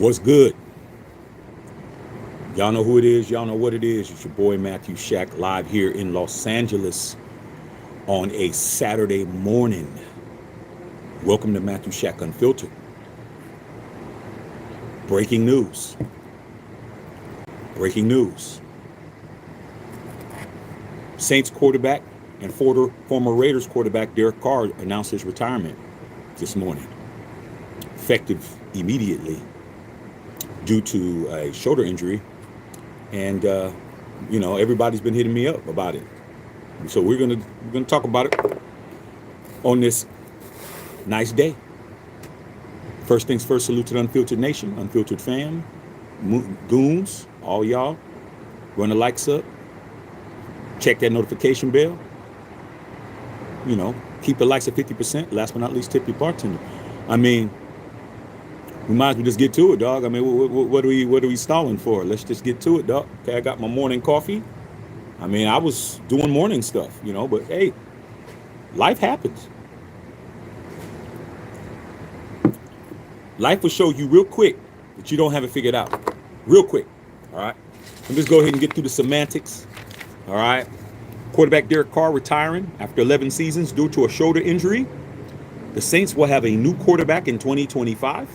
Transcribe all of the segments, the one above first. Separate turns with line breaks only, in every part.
What's good? Y'all know who it is. Y'all know what it is. It's your boy Matthew Shack live here in Los Angeles on a Saturday morning. Welcome to Matthew Shack Unfiltered. Breaking news. Breaking news. Saints quarterback and former Raiders quarterback Derek Carr announced his retirement this morning, effective immediately due to a shoulder injury. And everybody's been hitting me up about it. So we're gonna talk about it on this nice day. First things first, salute to the Unfiltered Nation, Unfiltered fam, goons, all y'all. Run the likes up. Check that notification bell. Keep the likes at 50%. Last but not least, tip your bartender. I mean, we might as well just get to it, dog. I mean, what are we stalling for? Let's just get to it, dog. Okay, I got my morning coffee. I mean, I was doing morning stuff, but hey, life happens. Life will show you real quick that you don't have it figured out. Real quick, all right? Let me just go ahead and get through the semantics, all right? Quarterback Derek Carr retiring after 11 seasons due to a shoulder injury. The Saints will have a new quarterback in 2025.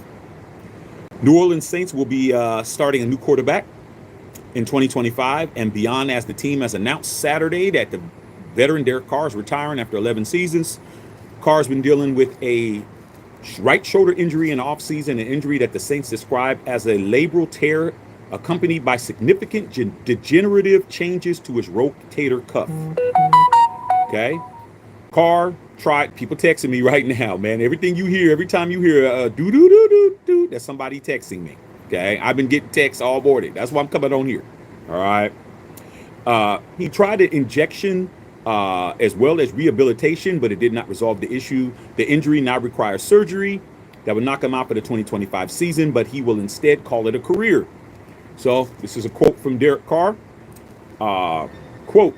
New Orleans Saints will be starting a new quarterback in 2025 and beyond, as the team has announced Saturday that the veteran Derek Carr is retiring after 11 seasons. Carr's been dealing with a right shoulder injury in the offseason, an injury that the Saints described as a labral tear accompanied by significant degenerative changes to his rotator cuff. Okay? Carr tried, people texting me right now, man. Everything you hear, every time you hear do, that's somebody texting me. Okay? I've been getting texts all morning. That's why I'm coming on here. All right? He tried an injection as well as rehabilitation, but it did not resolve the issue. The injury now requires surgery that would knock him out for the 2025 season, but he will instead call it a career. So this is a quote from Derek Carr. Quote,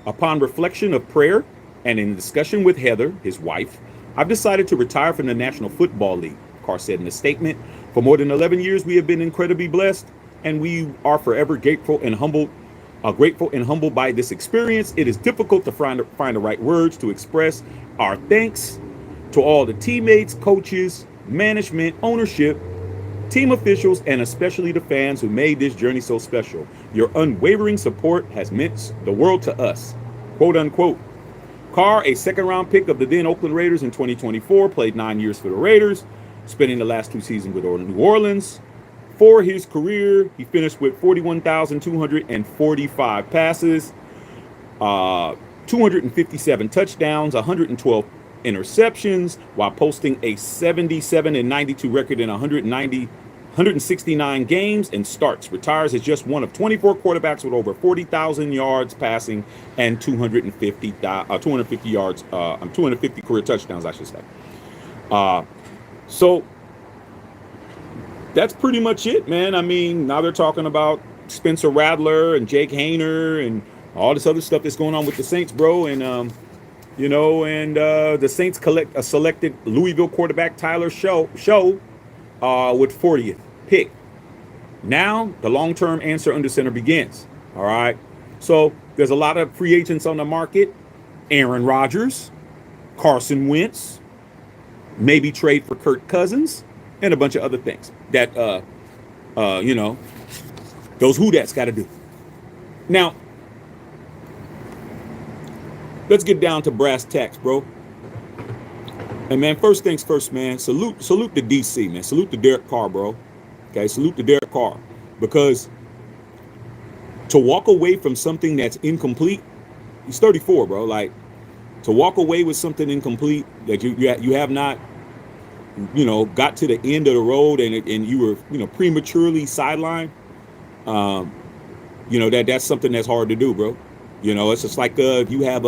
upon reflection of prayer and in discussion with Heather, his wife, I've decided to retire from the National Football League, Carr said in a statement. For more than 11 years, we have been incredibly blessed, and we are forever grateful and humbled by this experience. It is difficult to find the right words to express our thanks to all the teammates, coaches, management, ownership, team officials, and especially the fans who made this journey so special. Your unwavering support has meant the world to us, quote unquote. Carr, a second-round pick of the then Oakland Raiders in 2024, played 9 years for the Raiders, spending the last 2 seasons with New Orleans. For his career, he finished with 41,245 passes, 257 touchdowns, 112 interceptions, while posting a 77-92 record in 169 games and starts. Retires as just one of 24 quarterbacks with over 40,000 yards passing and 250 career touchdowns, I should say. So that's pretty much it, man. I mean, now they're talking about Spencer Rattler and Jake Hayner and all this other stuff that's going on with the Saints, bro. And the Saints selected Louisville quarterback Tyler Show with 40th pick. Now the long-term answer under center begins. All right. So there's a lot of free agents on the market. Aaron Rodgers, Carson Wentz, maybe trade for Kirk Cousins, and a bunch of other things that those who-dats got to do. Now, let's get down to brass tacks, bro. And man, first things first, man. Salute to DC, man. Salute to Derek Carr, bro. Okay, salute to Derek Carr, because to walk away from something that's incomplete, he's 34, bro. Like, to walk away with something incomplete that you have not, got to the end of the road and you were, prematurely sidelined. That's something that's hard to do, bro. It's just like you have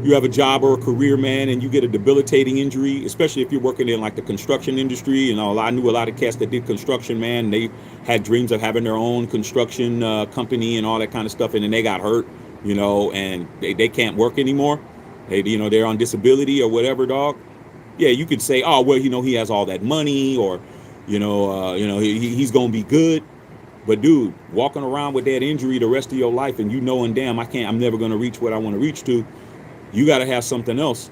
you have a job or a career, man, and you get a debilitating injury, especially if you're working in like the construction industry. I knew a lot of cats that did construction, man. And they had dreams of having their own construction company and all that kind of stuff, and then they got hurt, and they can't work anymore. They're on disability or whatever, dog. Yeah, you could say, oh well, he has all that money, or he's gonna be good. But dude, walking around with that injury the rest of your life, and knowing, damn, I'm never gonna reach what I want to reach to. You got to have something else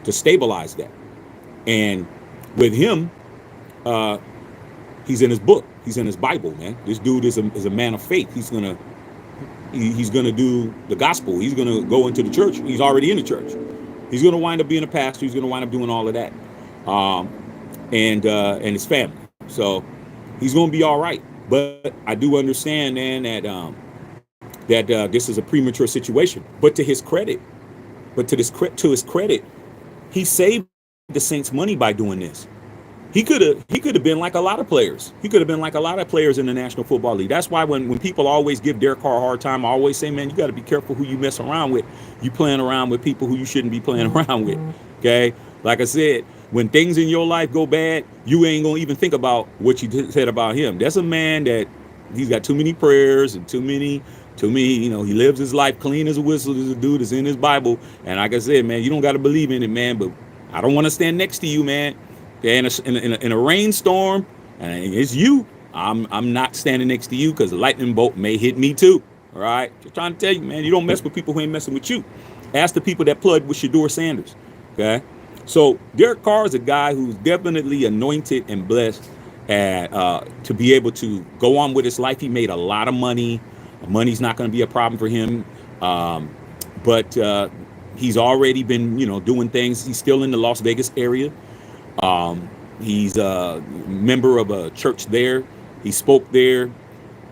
to stabilize that. And with him, he's in his book. He's in his Bible, man. This dude is a man of faith. He's gonna do the gospel. He's gonna go into the church. He's already in the church. He's gonna wind up being a pastor. He's gonna wind up doing all of that, and his family. So he's gonna be all right. But I do understand, man, that this is a premature situation. But to his credit, he saved the Saints money by doing this. He could have been like a lot of players. He could have been like a lot of players in the National Football League. That's why when people always give Derek Carr a hard time, I always say, man, you got to be careful who you mess around with. You playing around with people who you shouldn't be playing around with. Okay? Like I said, when things in your life go bad, you ain't going to even think about what you said about him. That's a man that he's got too many prayers and too many, he lives his life clean as a whistle. There's a dude that's in his Bible. And like I said, man, you don't got to believe in it, man, but I don't want to stand next to you, man. Okay, in a rainstorm, and it's you. I'm not standing next to you because a lightning bolt may hit me too. All right, just trying to tell you, man, you don't mess with people who ain't messing with you. Ask the people that plugged with Shador Sanders. Okay, so Derek Carr is a guy who's definitely anointed and blessed to be able to go on with his life. He made a lot of money. Money's not going to be a problem for him, but he's already been, doing things. He's still in the Las Vegas area. He's a member of a church there. He spoke there.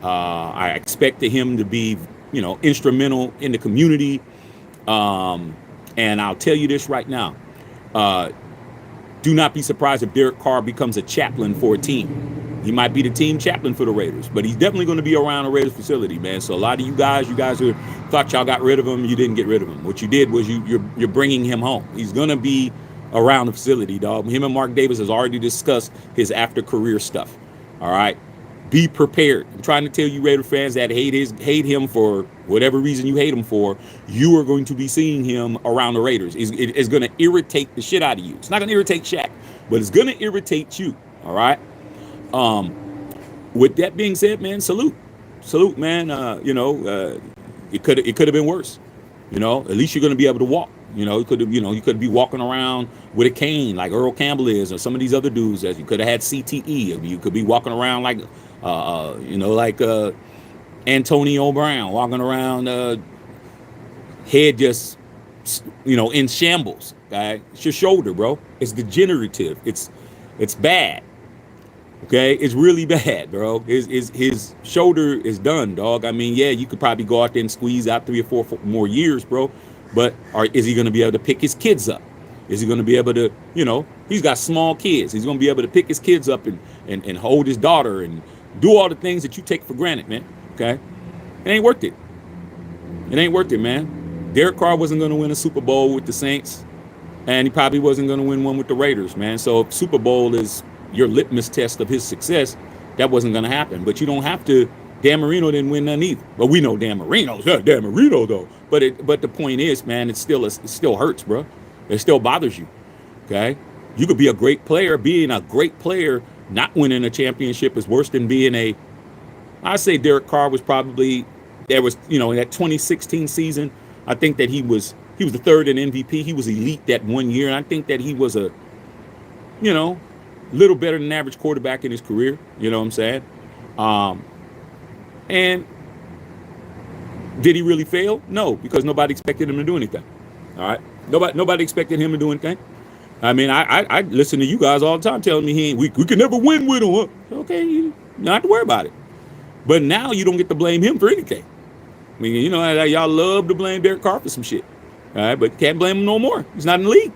I expected him to be, instrumental in the community. And I'll tell you this right now. Do not be surprised if Derek Carr becomes a chaplain for a team. He might be the team chaplain for the Raiders, but he's definitely going to be around the Raiders facility, man. So a lot of you guys who thought y'all got rid of him, you didn't get rid of him. What you did was you're bringing him home. He's going to be around the facility, dog. Him and Mark Davis has already discussed his after career stuff. All right, be prepared. I'm trying to tell you, Raider fans that hate him for whatever reason you hate him for. You are going to be seeing him around the Raiders. It's going to irritate the shit out of you. It's not going to irritate Shaq, but it's going to irritate you. All right. With that being said, man, salute, man. It could have been worse. At least you're going to be able to walk. You could be walking around with a cane like Earl Campbell is, or some of these other dudes that you could have had CTE. You could be walking around like, like Antonio Brown, walking around, head just, in shambles. Okay? It's your shoulder, bro. It's degenerative. It's bad. Okay, it's really bad, bro. His shoulder is done, dog. I mean, yeah, you could probably go out there and squeeze out 3 or 4 more years, bro. But is he going to be able to pick his kids up? Is he going to be able to, he's got small kids. He's going to be able to pick his kids up and hold his daughter and do all the things that you take for granted, man. Okay? It ain't worth it. It ain't worth it, man. Derek Carr wasn't going to win a Super Bowl with the Saints, and he probably wasn't going to win one with the Raiders, man. So if Super Bowl is your litmus test of his success, that wasn't going to happen. But you don't have to. Dan Marino didn't win none either. Well, we know Dan Marino's Dan Marino though. But the point is, man, it still hurts, bro. It still bothers you. Okay, you could be a great player. Being a great player, not winning a championship is worse than being I say Derek Carr was probably in that 2016 season. I think that he was the third in MVP. He was elite that one year, and I think that he was a little better than average quarterback in his career. You know what I'm saying? And did he really fail? No, because nobody expected him to do anything. All right, nobody expected him to do anything. I mean, I listen to you guys all the time telling me we can never win with him. Huh? Okay, you don't have to worry about it. But now you don't get to blame him for anything. I mean, y'all love to blame Derek Carr for some shit. All right, but can't blame him no more. He's not in the league.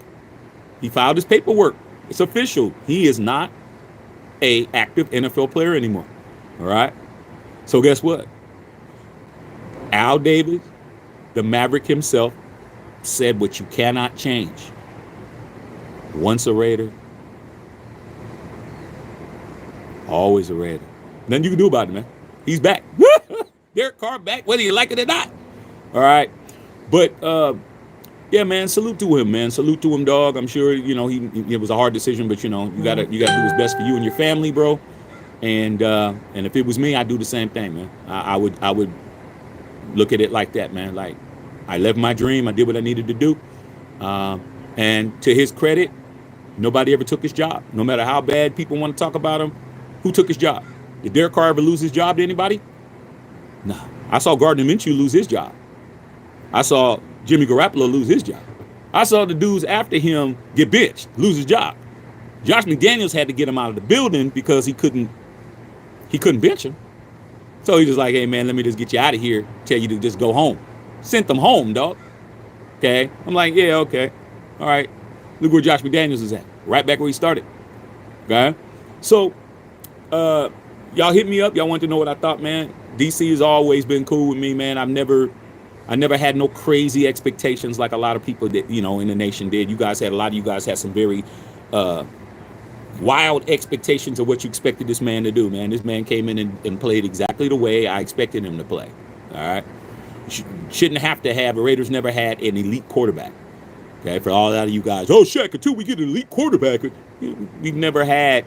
He filed his paperwork. It's official. He is not a active NFL player anymore. All right. So guess what? Al Davis, the Maverick himself, said what you cannot change. Once a Raider, always a Raider. Nothing you can do about it, man. He's back. Derek Carr back, whether you like it or not. All right. But, yeah, man, salute to him, man. Salute to him, dog. I'm sure, it was a hard decision, but you gotta do what's best for you and your family, bro. And if it was me, I'd do the same thing, man. I would look at it like that, man. Like, I lived my dream. I did what I needed to do. And to his credit, nobody ever took his job. No matter how bad people want to talk about him, who took his job? Did Derek Carr ever lose his job to anybody? No. I saw Gardner Minshew lose his job. I saw Jimmy Garoppolo lose his job. I saw the dudes after him get benched, lose his job. Josh McDaniels had to get him out of the building because he couldn't bench him. So he was like, hey, man, let me just get you out of here, tell you to just go home. Sent them home, dog. Okay? I'm like, yeah, okay. All right. Look where Josh McDaniels is at. Right back where he started. Okay? So, y'all hit me up. Y'all want to know what I thought, man. DC has always been cool with me, man. I never had no crazy expectations like a lot of people that, in the nation did. A lot of you guys had some very wild expectations of what you expected this man to do, man. This man came in and played exactly the way I expected him to play. All right. Shouldn't have to have. The Raiders never had an elite quarterback. Okay. For all that of you guys, oh, Shaq, until we get an elite quarterback, we've never had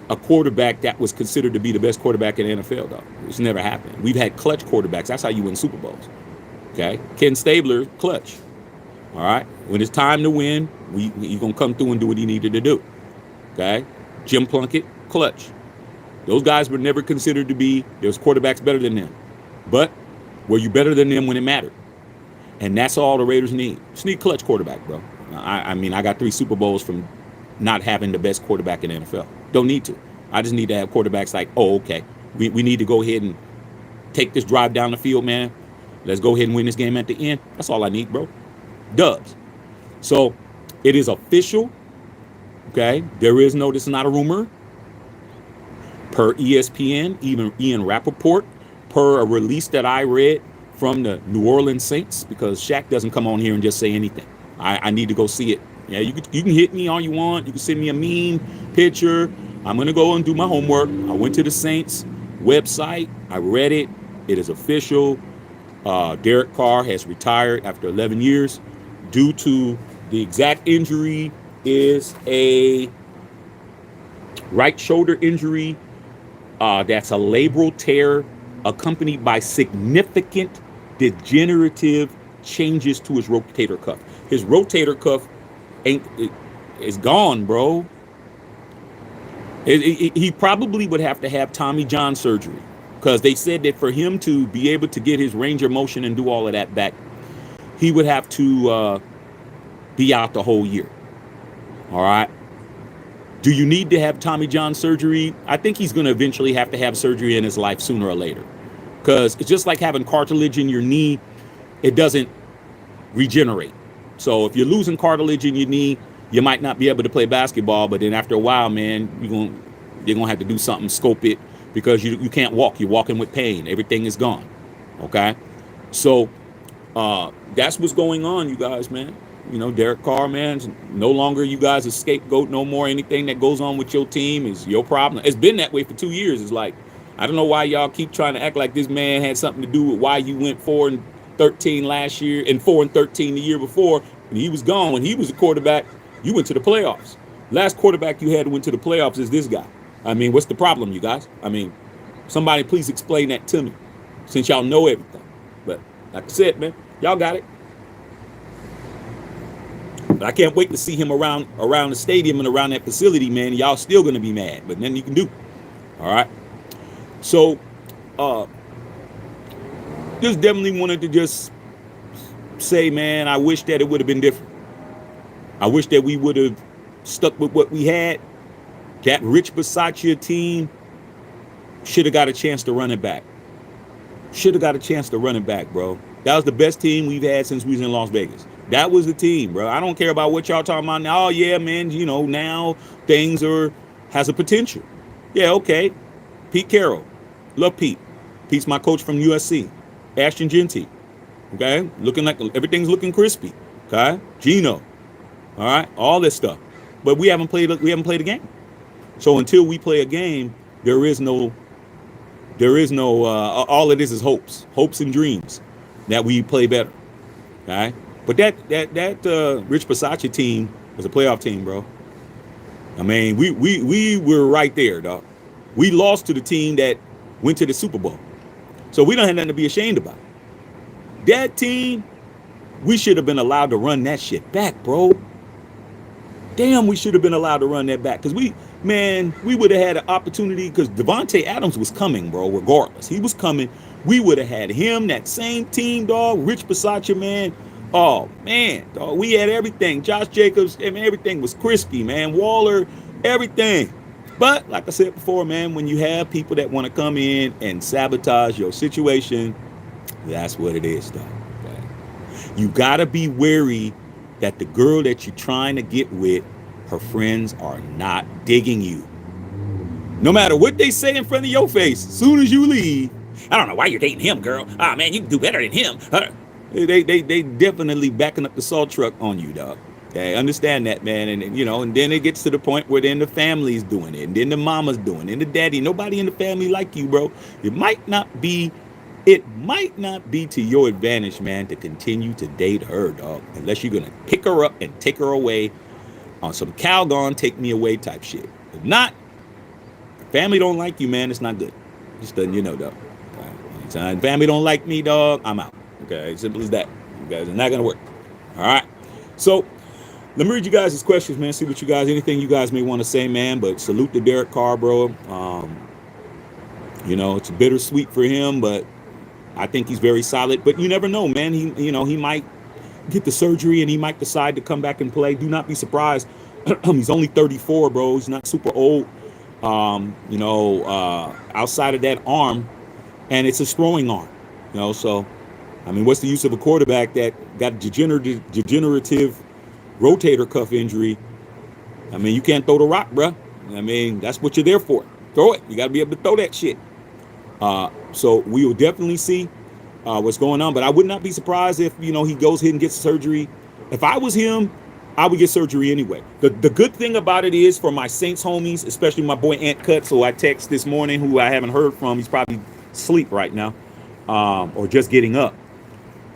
a quarterback that was considered to be the best quarterback in the NFL, though. It's never happened. We've had clutch quarterbacks. That's how you win Super Bowls. Okay. Ken Stabler, clutch. All right. When it's time to win, he's going to come through and do what he needed to do. Okay. Jim Plunkett, clutch. Those guys were never considered to be, there's quarterbacks better than them. But were you better than them when it mattered? And that's all the Raiders need. Just need clutch quarterback, bro. I got 3 Super Bowls from not having the best quarterback in the NFL. Don't need to. I just need to have quarterbacks like, oh, okay. We need to go ahead and take this drive down the field, man. Let's go ahead and win this game at the end. That's all I need, bro. Dubs. So it is official. Okay. This is not a rumor. Per ESPN, even Ian Rappaport, per a release that I read from the New Orleans Saints, because Shaq doesn't come on here and just say anything. I need to go see it. Yeah, you can hit me all you want. You can send me a meme, picture. I'm going to go and do my homework. I went to the Saints website. I read it. It is official. Derek Carr has retired after 11 years due to the exact injury is a right shoulder injury. That's a labral tear accompanied by significant degenerative changes to his rotator cuff. His rotator cuff is gone, bro. He probably would have to have Tommy John surgery, because they said that for him to be able to get his range of motion and do all of that back, he would have to be out the whole year. All right. Do you need to have Tommy John surgery? I think he's going to eventually have to have surgery in his life sooner or later, because it's just like having cartilage in your knee. It doesn't regenerate. So if you're losing cartilage in your knee, you might not be able to play basketball, but then after a while, man, you're going to have to do something, scope it, because you can't walk. You're walking with pain. Everything is gone. Okay? So that's what's going on, you guys, man. Derek Carr, man, no longer you guys a scapegoat no more. Anything that goes on with your team is your problem. It's been that way for 2 years. It's like, I don't know why y'all keep trying to act like this man had something to do with why you went 4-13 last year and 4-13 the year before. When he was gone, when he was a quarterback, you went to the playoffs. Last quarterback you had who went to the playoffs is this guy. What's the problem, you guys? Somebody please explain that to me, since y'all know everything. But like I said, man, y'all got it. But I can't wait to see him around the stadium and around that facility, man. Y'all still going to be mad, but nothing you can do. All right. So, just definitely wanted to just say, man, I wish that it would have been different. I wish that we would have stuck with what we had. That Rich Bisaccia team should have got a chance to run it back. Should have got a chance to run it back, bro. That was the best team we've had since we was in Las Vegas. That was the team, bro. I don't care about what y'all talking about now. Oh, yeah, man, now things has a potential. Yeah, okay. Pete Carroll. Love Pete. Pete's my coach from USC. Ashton Genty. Okay? Looking like everything's looking crispy. Okay? Gino. All right? All this stuff. But we haven't played a game. So until we play a game, there is no all it is hopes and dreams that we play better. Okay? But that Rich Bisaccia team was a playoff team, bro. I mean, we were right there, dog. We lost to the team that went to the Super Bowl. So we don't have nothing to be ashamed about. That team, we should have been allowed to run that shit back, bro. Damn, we should have been allowed to run that back. Because we would have had an opportunity because Devontae Adams was coming, bro, regardless. He was coming. We would have had him, that same team, dog. Rich Bisaccia, man. Oh, man, dog. We had everything. Josh Jacobs, I mean, everything was crispy, man. Waller, everything. But like I said before, man, when you have people that want to come in and sabotage your situation, that's what it is, dog. Okay? You got to be wary that the girl that you're trying to get with, her friends are not digging you. No matter what they say in front of your face, as soon as you leave, I don't know why you're dating him, girl. Ah, man, you can do better than him. They definitely backing up the salt truck on you, dog. Okay, understand that, man. And you know, and then it gets to the point where then the family's doing it, and then the mama's doing it, and the daddy. Nobody in the family like you, bro. It might not be to your advantage, man, to continue to date her, dog. Unless you're gonna pick her up and take her away on some Calgon, take me away type shit. If not, family don't like you, man. It's not good. Just letting you know, dog. Right. Family don't like me, dog. I'm out. Okay, simple as that. You guys, it's not gonna work. All right. So let me read you guys' questions, man. See what you guys, anything you guys may want to say, man. But salute to Derek Carr, bro. You know, it's bittersweet for him, but I think he's very solid. But you never know, man. He might get the surgery and he might decide to come back and play. Do not be surprised. He's only 34, bro. He's not super old. Outside of that arm, and it's a throwing arm. You know, so I mean, what's the use of a quarterback that got degenerative rotator cuff injury? I mean, you can't throw the rock, bro. I mean, that's what you're there for. Throw it. You got to be able to throw that shit. So we will definitely see what's going on. But I would not be surprised if, you know, he goes ahead and gets surgery. If I was him, I would get surgery anyway. The good thing about it is for my Saints homies, especially my boy Ant Cut, so I text this morning, who I haven't heard from. He's probably asleep right now or just getting up.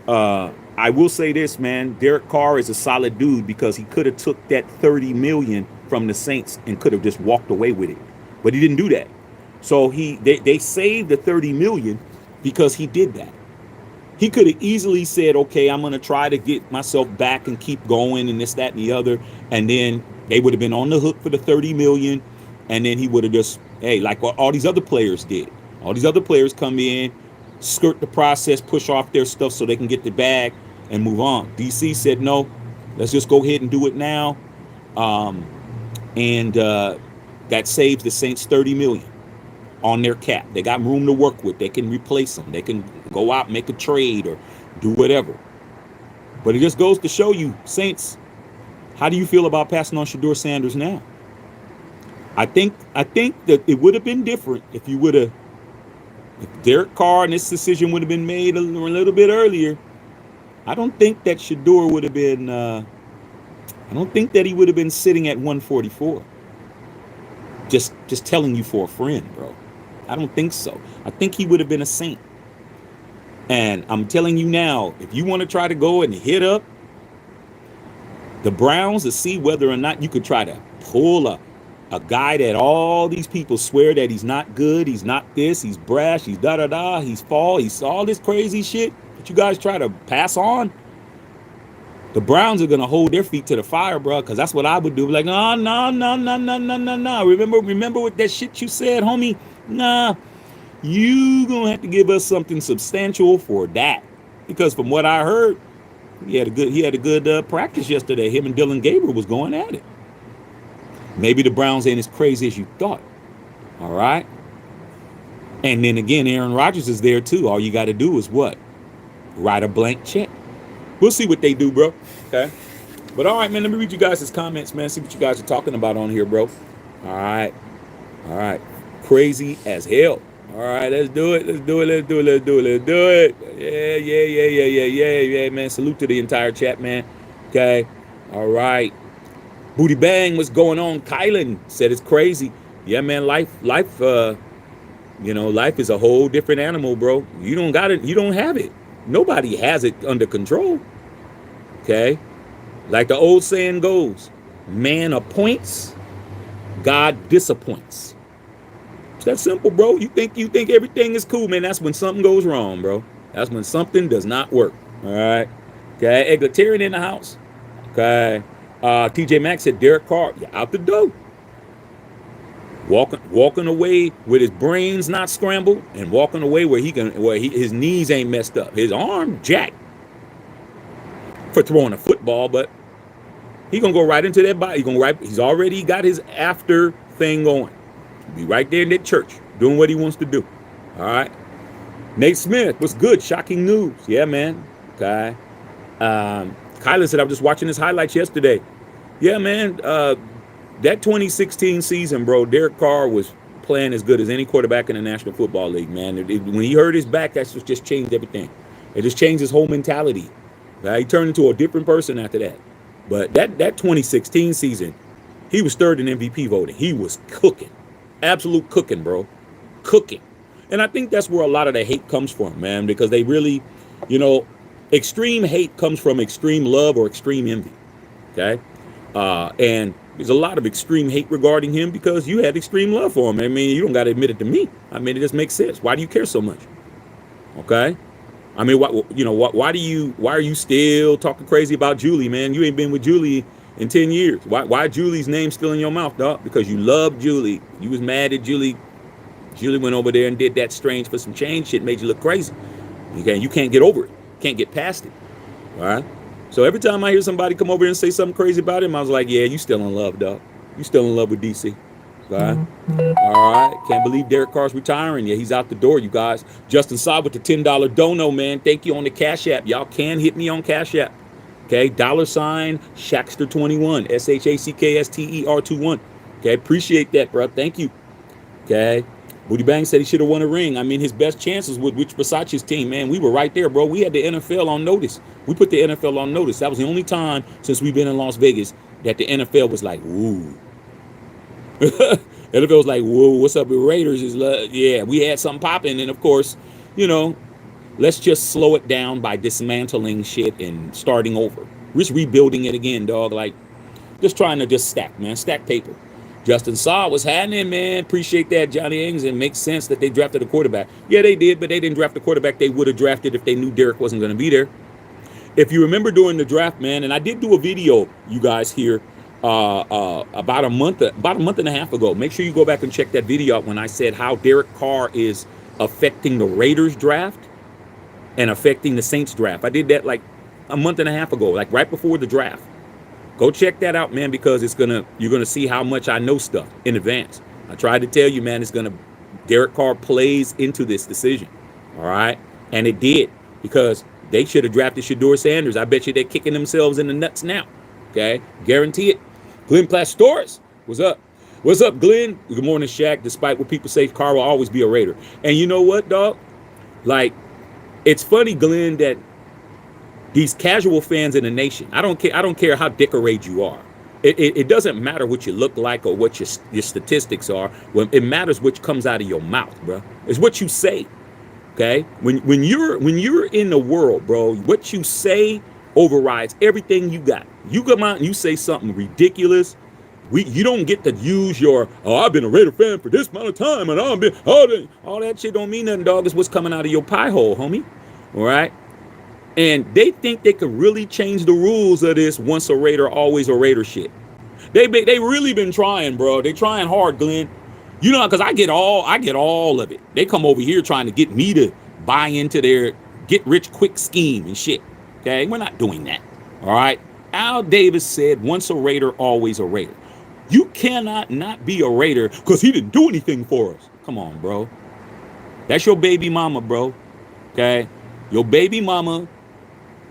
I will say this, man. Derek Carr is a solid dude because he could have took that $30 million from the Saints and could have just walked away with it, but he didn't do that. So they saved the $30 million because he did that. He could have easily said, okay, I'm going to try to get myself back and keep going and this, that, and the other. And then they would have been on the hook for the $30 million. And then he would have just, hey, like what all these other players did. All these other players come in, skirt the process, push off their stuff so they can get the bag and move on. DC said, no, let's just go ahead and do it now. That saves the Saints $30 million on their cap. They got room to work with. They can replace them. They can go out, make a trade or do whatever. But it just goes to show you, Saints, how do you feel about passing on Shedeur Sanders now? I think that it would have been different if Derek Carr and this decision would have been made a little bit earlier. I don't think that Shedeur would have been, I don't think that he would have been sitting at 144. Just telling you for a friend, bro. I don't think so. I think he would have been a Saint. And I'm telling you now, if you want to try to go and hit up the Browns to see whether or not you could try to pull a guy that all these people swear that he's not good, he's not this, he's brash, he's da-da-da, he's all this crazy shit that you guys try to pass on, the Browns are going to hold their feet to the fire, bro, because that's what I would do. Like, no. Remember what that shit you said, homie? Nah, you going to have to give us something substantial for that. Because from what I heard, he had a good practice yesterday. Him and Dylan Gabriel was going at it. Maybe the Browns ain't as crazy as you thought. All right? And then again, Aaron Rodgers is there too. All you got to do is what? Write a blank check. We'll see what they do, bro. Okay? But all right, man, let me read you guys' comments, man. See what you guys are talking about on here, bro. All right. Crazy as hell. All right, let's do it. Yeah, man. Salute to the entire chat, man. Okay? All right. Booty Bang, what's going on? Kylan said it's crazy. Yeah, man, life is a whole different animal, bro. You don't got it. You don't have it. Nobody has it under control. Okay? Like the old saying goes, man appoints, God disappoints. It's that simple, bro. You think everything is cool, man. That's when something goes wrong, bro. That's when something does not work. All right. Okay. Egalitarian in the house. Okay. TJ Maxx said Derek Carr, you're out the door. Walking away with his brains not scrambled and walking away where his knees ain't messed up. His arm jacked for throwing a football, but he gonna go right into that body. He's already got his after thing going. Be right there in that church doing what he wants to do. All right. Nate Smith, what's good? Shocking news. Yeah, man. Okay. Kylan said, I was just watching his highlights yesterday. Yeah, man. That 2016 season, bro, Derek Carr was playing as good as any quarterback in the National Football League, man. When he hurt his back, that's just changed everything. It just changed his whole mentality. Okay? He turned into a different person after that. But that 2016 season, he was third in MVP voting. He was cooking. Absolute cooking, bro. Cooking. And I think that's where a lot of the hate comes from, man, because they really, extreme hate comes from extreme love or extreme envy. Okay? And there's a lot of extreme hate regarding him because you had extreme love for him. I mean, you don't got to admit it to me. I mean, it just makes sense. Why do you care so much? Okay? I mean, why are you still talking crazy about Julie, man? You ain't been with Julie in 10 years. Why Julie's name still in your mouth, dog? Because you love Julie. You was mad at Julie. Julie went over there and did that strange for some change shit, made you look crazy. You can't get over it. Can't get past it. All right? So every time I hear somebody come over and say something crazy about him, I was like, yeah, you still in love, dog. You still in love with DC. All right? All right. Can't believe Derek Carr's retiring. Yeah, he's out the door, you guys. Justin Saab with the $10 dono, man. Thank you on the Cash App. Y'all can hit me on Cash App. Okay, $ Shackster21, SHACKSTER21. Okay, appreciate that, bro. Thank you. Okay. Booty Bang said he should have won a ring. I mean, his best chances with Rich Versace's team, man. We were right there, bro. We had the NFL on notice. We put the NFL on notice. That was the only time since we've been in Las Vegas that the NFL was like, woo. NFL was like, whoa, what's up with Raiders? Yeah, we had something popping. And, of course, let's just slow it down by dismantling shit and starting over. We're just rebuilding it again, dog. Like, just trying to just stack, man. Stack paper. Justin Saw was happening, man. Appreciate that, Johnny Ings. It makes sense that they drafted a quarterback. Yeah, they did, but they didn't draft the quarterback they would have drafted if they knew Derek wasn't going to be there. If you remember during the draft, man, and I did do a video, you guys, here about a month and a half ago. Make sure you go back and check that video out when I said how Derek Carr is affecting the Raiders draft and affecting the Saints draft. I did that like a month and a half ago, like right before the draft. Go check that out, man, because you're gonna see how much I know stuff in advance. I tried to tell you, man, Derek Carr plays into this decision. All right. And it did, because they should have drafted Shedeur Sanders. I bet you they're kicking themselves in the nuts now. Okay. Guarantee it. Glenn Plastores, what's up? What's up, Glenn? Good morning, Shaq. Despite what people say, Carr will always be a Raider. And you know what, dog? Like, it's funny, Glenn, that these casual fans in the nation, I don't care how decorated you are. It doesn't matter what you look like or what your statistics are. Well, it matters what comes out of your mouth, bro. It's what you say. Okay? When you're in the world, bro, what you say overrides everything you got. You come out and you say something ridiculous. You don't get to use I've been a Raider fan for this amount of time, and I've been all that shit don't mean nothing, dog. It's what's coming out of your pie hole, homie. All right? And they think they could really change the rules of this once a Raider, always a Raider shit. They really been trying, bro. They trying hard, Glenn. Because I get all of it. They come over here trying to get me to buy into their get rich quick scheme and shit. Okay, we're not doing that. All right. Al Davis said, once a Raider, always a Raider. You cannot not be a Raider because he didn't do anything for us. Come on, bro. That's your baby mama, bro. Okay, your baby mama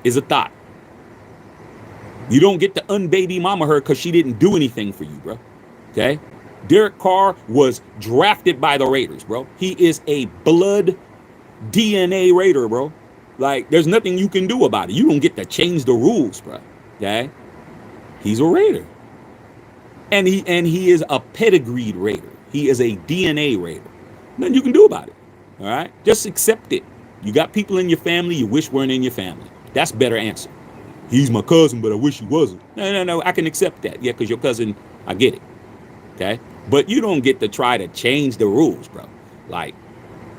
is a thought. You don't get to unbaby mama her because she didn't do anything for you, bro. Okay? Derek Carr was drafted by the Raiders, bro. He is a blood DNA Raider, bro. Like, there's nothing you can do about it. You don't get to change the rules, bro. Okay? He's a Raider. And he is a pedigreed Raider. He is a DNA Raider. Nothing you can do about it. All right? Just accept it. You got people in your family you wish weren't in your family. That's a better answer. He's my cousin, but I wish he wasn't. No. I can accept that. Yeah, because your cousin, I get it. Okay? But you don't get to try to change the rules, bro. Like,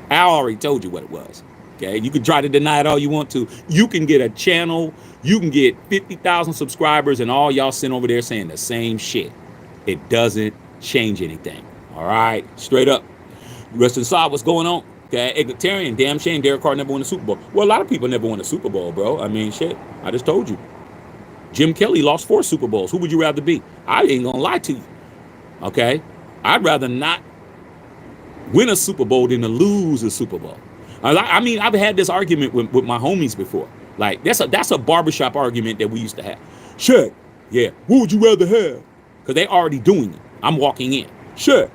I already told you what it was. Okay? You can try to deny it all you want to. You can get a channel, you can get 50,000 subscribers, and all y'all sitting over there saying the same shit. It doesn't change anything. All right? Straight up. Rest inside, what's going on? Okay, egalitarian, damn shame Derek Carr never won a Super Bowl. Well, a lot of people never won a Super Bowl, bro. I mean, shit, I just told you. Jim Kelly lost 4 Super Bowls. Who would you rather be? I ain't gonna lie to you. Okay? I'd rather not win a Super Bowl than to lose a Super Bowl. I mean, I've had this argument with my homies before. Like, that's a barbershop argument that we used to have. Shaq, yeah, what would you rather have? Because they already doing it. I'm walking in. Shaq,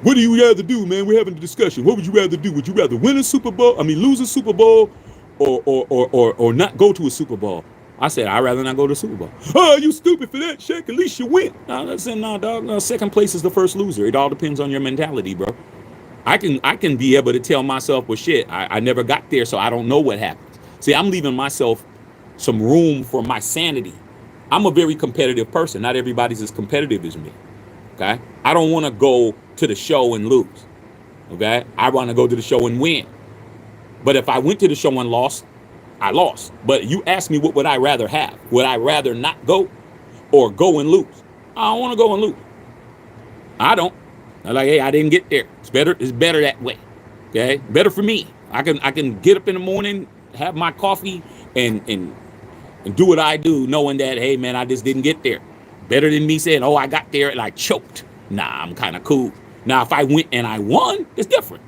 what do you rather do, man? We're having a discussion. What would you rather do? Would you rather win a Super Bowl? I mean, lose a Super Bowl or not go to a Super Bowl? I said, I'd rather not go to the Super Bowl. Oh, you stupid for that, Shaq. At least you win. No, I said, no, dog. No, second place is the first loser. It all depends on your mentality, bro. I can be able to tell myself, well, shit, I never got there, so I don't know what happens. See, I'm leaving myself some room for my sanity. I'm a very competitive person. Not everybody's as competitive as me. Okay? I don't want to go to the show and lose. Okay? I want to go to the show and win. But if I went to the show and lost, I lost. But you ask me, what would I rather have? Would I rather not go or go and lose? I don't want to go and lose. I don't. I'm like, hey, I didn't get there. It's better that way. Okay? Better for me. I can get up in the morning, have my coffee, and do what I do, knowing that, hey, man, I just didn't get there. Better than me saying, oh, I got there and I choked. Nah, I'm kind of cool. Now, if I went and I won, it's different.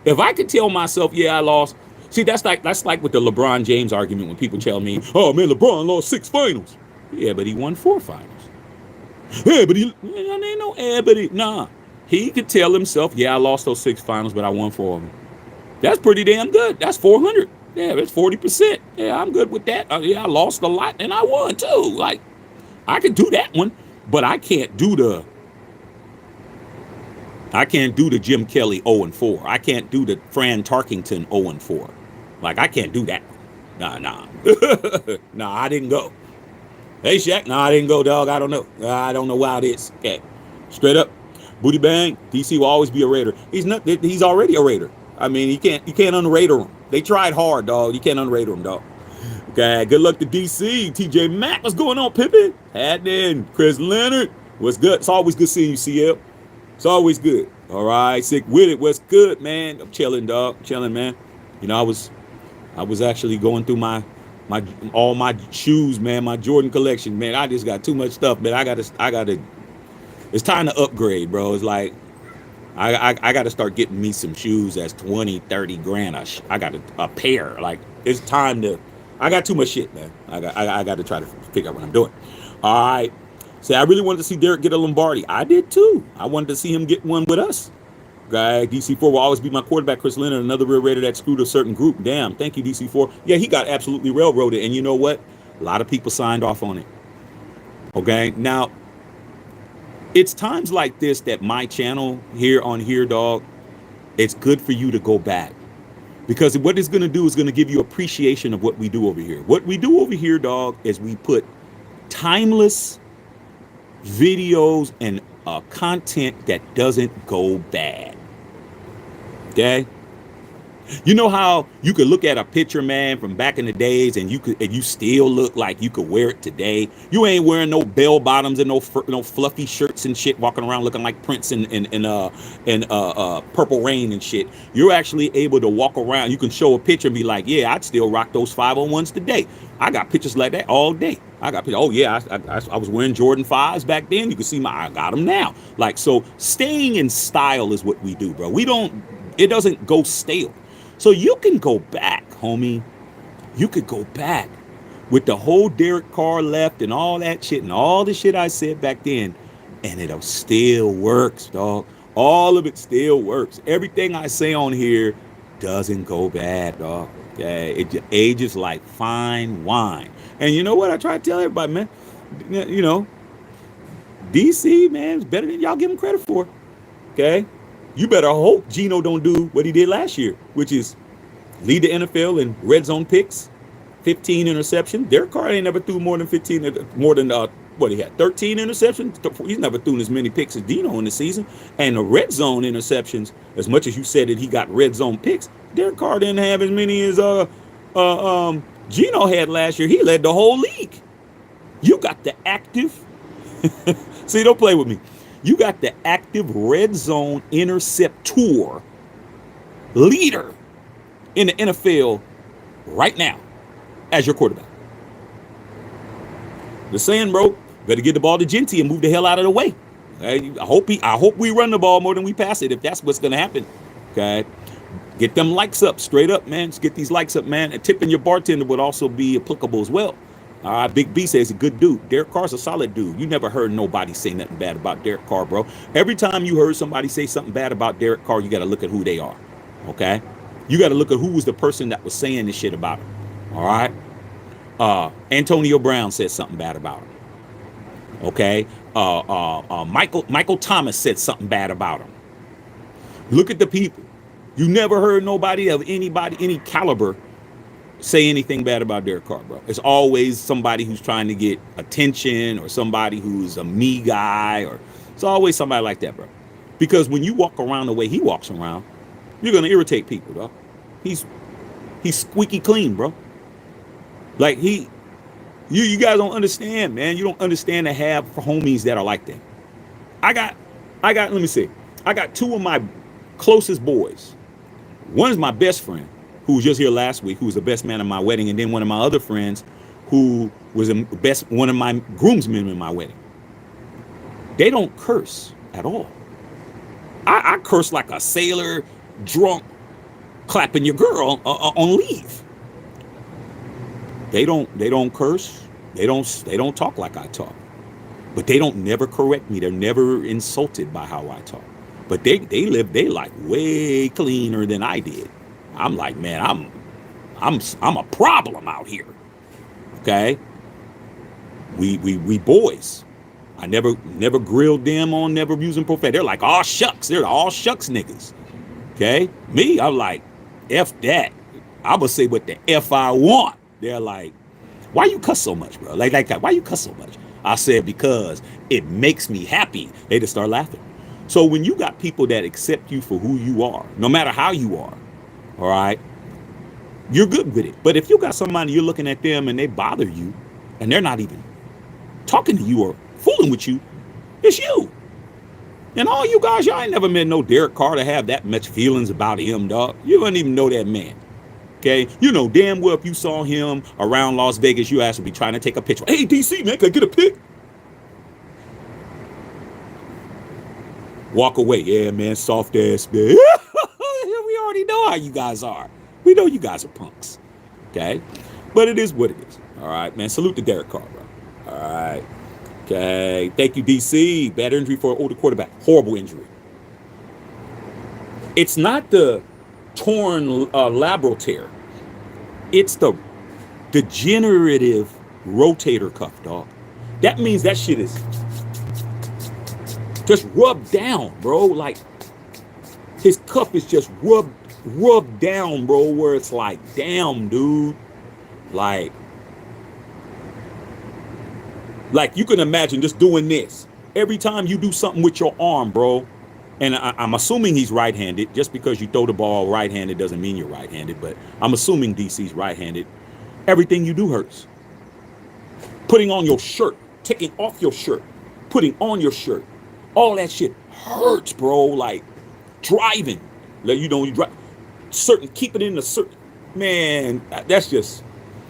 If I could tell myself, yeah, I lost. See, that's like with the LeBron James argument when people tell me, oh, man, LeBron lost 6 finals. Yeah, but he won 4 finals. Yeah, but ain't no nah. He could tell himself, yeah, I lost those 6 finals, but I won 4 of them. That's pretty damn good. That's 400. Yeah, that's 40%. Yeah, I'm good with that. Yeah, I lost a lot and I won too. Like, I could do that one, but I can't do the Jim Kelly 0-4. I can't do the Fran Tarkington 0-4. Like, I can't do that. Nah. Nah, I didn't go. Hey, Shaq, nah, I didn't go, dog. I don't know. I don't know why it is. Okay. Straight up. Booty bang. DC will always be a Raider. He's already a Raider. I mean, you can't unraider him. They tried hard, dog. You can't unraider him, dog. Okay, good luck to DC. TJ Mack, what's going on, Pippin? Hadden, Chris Leonard, what's good? It's always good seeing you, CL. It's always good. All right, sick with it. What's good, man? I'm chilling, dog. Chilling, man. You know, I was actually going through all my shoes, man, my Jordan collection, man. I just got too much stuff, man. I gotta. It's time to upgrade, bro. It's like I got to start getting me some shoes that's 20, 30 grand. I got a pair. Like, it's time to. I got too much shit, man. I got to try to figure out what I'm doing. All right. Say, I really wanted to see Derek get a Lombardi. I did too. I wanted to see him get one with us. Okay, DC4 will always be my quarterback. Chris Leonard, another real Raider that screwed a certain group. Damn, thank you, DC4. Yeah, he got absolutely railroaded. And you know what? A lot of people signed off on it. Okay, now, it's times like this that my channel here on Here Dog, it's good for you to go back. Because what it's going to do is going to give you appreciation of what we do over here. What we do over here, dog, is we put timeless videos and content that doesn't go bad. Okay? You know how you could look at a picture, man, from back in the days, and you still look like you could wear it today. You ain't wearing no bell bottoms and no fluffy shirts and shit, walking around looking like Prince and Purple Rain and shit. You're actually able to walk around. You can show a picture and be like, yeah, I'd still rock those 501s today. I got pictures like that all day. I got pictures. Oh yeah, I was wearing Jordan 5s back then. You can see I got them now. Like, so staying in style is what we do, bro. It doesn't go stale. So you can go back, homie. You could go back with the whole Derek Carr left and all that shit and all the shit I said back then, and it still works, dog. All of it still works. Everything I say on here doesn't go bad, dog. Okay, it ages like fine wine. And you know what? I try to tell everybody, man. You know, DC, man, is better than y'all give him credit for. Okay. You better hope Geno don't do what he did last year, which is lead the NFL in red zone picks, 15 interceptions. Derek Carr ain't never threw more than 15, more than what he had, 13 interceptions. He's never thrown as many picks as Dino in the season. And the red zone interceptions, as much as you said that he got red zone picks, Derek Carr didn't have as many as Gino had last year. He led the whole league. You got the active. See, don't play with me. You got the active red zone interceptor leader in the NFL right now as your quarterback. The saying, bro, better get the ball to Genty and move the hell out of the way. Okay? I hope we run the ball more than we pass it, if that's what's gonna happen. Okay. Get them likes up, straight up, man. Just get these likes up, man. And tipping your bartender would also be applicable as well. All right, Big B says he's a good dude. Derek Carr's a solid dude. You never heard nobody say nothing bad about Derek Carr, bro. Every time you heard somebody say something bad about Derek Carr, you got to look at who they are. Okay? You got to look at who was the person that was saying this shit about him. All right? Antonio Brown said something bad about him. Okay? Michael Thomas said something bad about him. Look at the people. You never heard nobody of anybody, any caliber, say anything bad about Derek Carr, bro. It's always somebody who's trying to get attention, or somebody who's a me guy, or it's always somebody like that, bro. Because when you walk around the way he walks around, you're gonna irritate people, bro. He's squeaky clean, bro. Like you guys don't understand, man. You don't understand to have homies that are like that. I got, let me see. I got two of my closest boys. One is my best friend, who was just here last week, who was the best man at my wedding, and then one of my other friends who was one of my groomsmen in my wedding. They don't curse at all. I curse like a sailor drunk clapping your girl on leave. They don't curse. They don't talk like I talk. But they don't never correct me. They're never insulted by how I talk. But they live their life way cleaner than I did. I'm like, man, I'm a problem out here. Okay? We boys. I never grilled them on never using profanity. They're like, all shucks. They're all shucks niggas. Okay? Me, I'm like, F that. I'm gonna say what the F I want. They're like, why you cuss so much, bro? Like that. Why you cuss so much? I said, because it makes me happy. They just start laughing. So when you got people that accept you for who you are, no matter how you are, all right, you're good with it. But if you got somebody, you're looking at them and they bother you, and they're not even talking to you or fooling with you, it's you. And all you guys, y'all ain't never met no Derek Carr to have that much feelings about him, dog. You don't even know that man. Okay? You know damn well if you saw him around Las Vegas, you ass would be trying to take a picture. Hey, DC, man, can I get a pic? Walk away. Yeah, man, soft ass, man. We already know how you guys are. We know you guys are punks. Okay? But it is what it is. All right, man. Salute to Derek Carr, bro. All right. Okay. Thank you, DC. Bad injury for an older quarterback. Horrible injury. It's not the torn labral tear. It's the degenerative rotator cuff, dog. That means that shit is just rubbed down, bro. Like his cuff is just rubbed down, bro, where it's like, damn, dude. Like you can imagine just doing this. Every time you do something with your arm, bro, and I'm assuming he's right-handed. Just because you throw the ball right-handed doesn't mean you're right-handed, but I'm assuming DC's right-handed. Everything you do hurts. Putting on your shirt, taking off your shirt, putting on your shirt, all that shit hurts, bro. Like driving, like you drive certain, keep it in a certain, man. That's just,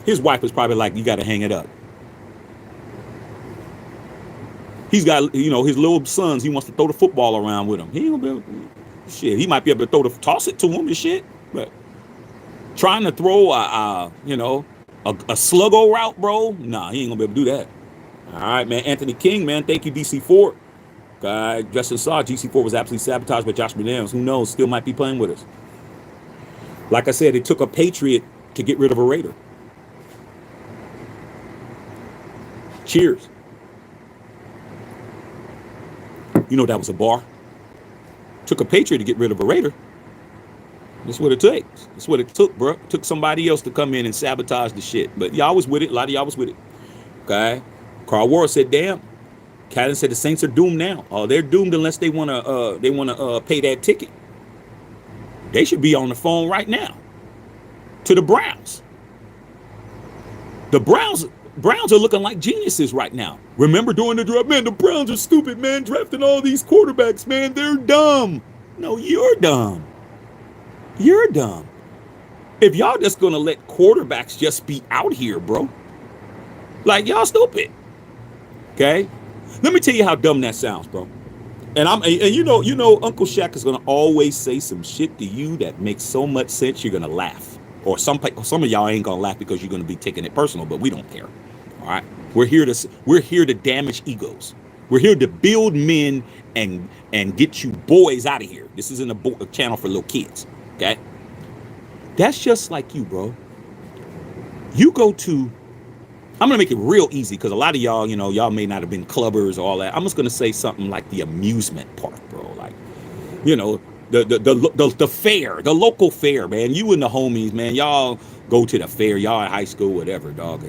his wife is probably like, you got to hang it up. He's got, his little sons, he wants to throw the football around with him. He ain't gonna be able to, shit. He might be able to toss it to him and shit, but trying to throw a sluggo route, bro, nah, he ain't gonna be able to do that. All right, man. Anthony King, man, thank you, DC4. Justin saw GC4 was absolutely sabotaged by Josh McDaniels. Who knows? Still might be playing with us. Like I said, it took a Patriot to get rid of a Raider. Cheers. You know that was a bar. Took a Patriot to get rid of a Raider. That's what it takes. That's what it took, bro. It took somebody else to come in and sabotage the shit. But y'all was with it. A lot of y'all was with it. Okay. Carl Ward said, "Damn." Callen said the Saints are doomed now. Oh, they're doomed unless they wanna pay that ticket. They should be on the phone right now to the Browns. The Browns are looking like geniuses right now. Remember during the draft, man, the Browns are stupid, man, drafting all these quarterbacks, man. They're dumb. No, you're dumb. You're dumb. If y'all just gonna let quarterbacks just be out here, bro, like y'all stupid. Okay? Let me tell you how dumb that sounds, bro. And Uncle Shaq is gonna always say some shit to you that makes so much sense you're gonna laugh. Or some of y'all ain't gonna laugh because you're gonna be taking it personal, but we don't care. All right, we're here to damage egos. We're here to build men and get you boys out of here. This isn't a channel for little kids. Okay, that's just like you, bro. You go to. I'm gonna make it real easy because a lot of y'all, y'all may not have been clubbers or all that. I'm just gonna say something like the amusement park, bro. Like, the fair, the local fair, man. You and the homies, man. Y'all go to the fair. Y'all at high school, whatever, dog.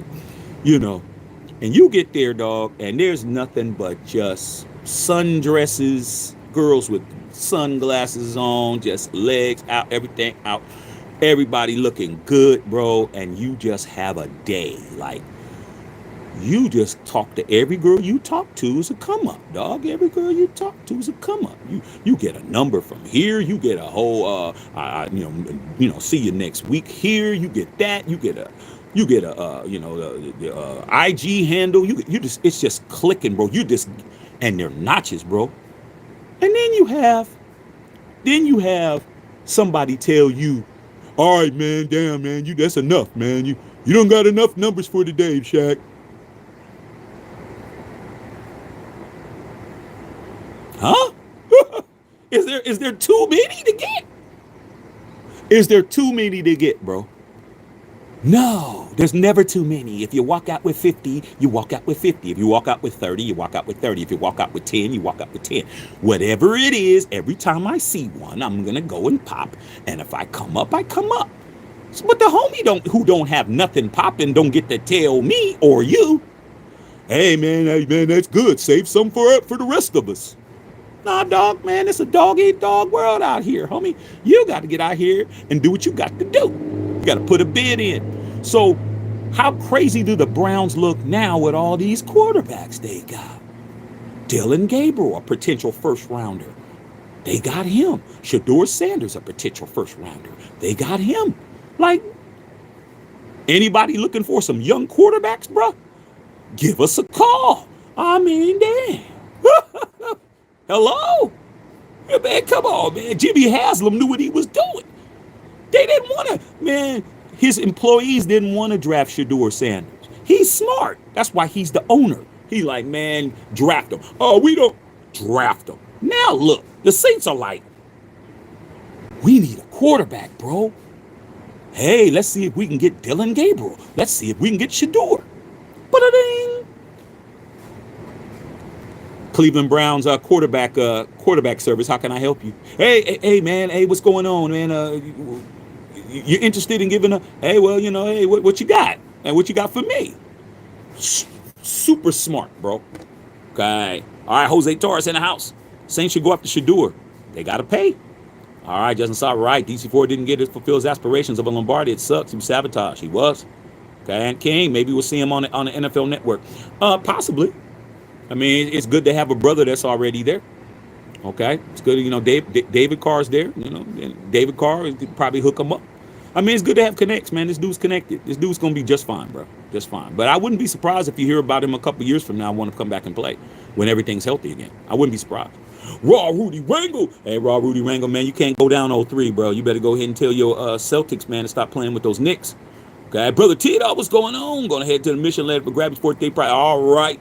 And you get there, dog, and there's nothing but just sundresses, girls with sunglasses on, just legs out, everything out, everybody looking good, bro. And you just have a day, like. You just talk to every girl you talk to is a come up, dog. Every girl you talk to is a come up. You get a number from here. You get a whole see you next week here. You get that. You get a IG handle. It's just clicking, bro. And they're notches, bro. And then you have somebody tell you, all right, man, damn, man, that's enough, man. You don't got enough numbers for today, Shaq. Huh? Is there too many to get? Is there too many to get, bro? No, there's never too many. If you walk out with 50, you walk out with 50. If you walk out with 30, you walk out with 30. If you walk out with 10, you walk out with 10. Whatever it is, every time I see one, I'm going to go and pop. And if I come up, I come up. But the homie who don't have nothing popping don't get to tell me or you, hey, man, that's good. Save some for the rest of us. Nah, dog, man, it's a dog-eat-dog world out here, homie. You got to get out here and do what you got to do. You got to put a bid in. So how crazy do the Browns look now with all these quarterbacks they got? Dylan Gabriel, a potential first-rounder. They got him. Shedeur Sanders, a potential first-rounder. They got him. Like, anybody looking for some young quarterbacks, bro? Give us a call. I mean, damn. Hello? Yeah, man, come on, man. Jimmy Haslam knew what he was doing. They didn't want to, man, his employees didn't want to draft Shedeur Sanders. He's smart. That's why he's the owner. He like, man, draft him. Oh, we don't draft him. Now look, the Saints are like, we need a quarterback, bro. Hey, let's see if we can get Dylan Gabriel. Let's see if we can get Shedeur. Ba-da-ding. Cleveland Browns quarterback service. How can I help you? Hey, man. Hey, what's going on, man? You interested in giving hey, well, hey, what you got? And what you got for me? Super smart, bro. Okay. All right, Jose Torres in the house. Saints should go after Shedeur. They got to pay. All right, Justin Saw right. DC4 didn't get fulfill his aspirations of a Lombardi. It sucks. He was sabotaged. He was. Okay, and King, maybe we'll see him on the NFL Network. Possibly. I mean, it's good to have a brother that's already there. Okay, it's good. David Carr's there. David Carr could probably hook him up. I mean, it's good to have connects, man. This dude's connected. This dude's gonna be just fine, bro. Just fine. But I wouldn't be surprised if you hear about him a couple years from now. Want to come back and play when everything's healthy again. I wouldn't be surprised. Raw Rudy Wrangle. Hey, Raw Rudy Wrangle, man, you can't go down 0-3, bro. You better go ahead and tell your Celtics, man, to stop playing with those Knicks. Okay, brother T-Dog, what's going on? Going to head to the mission led for Grabby's 4th day prize. All right.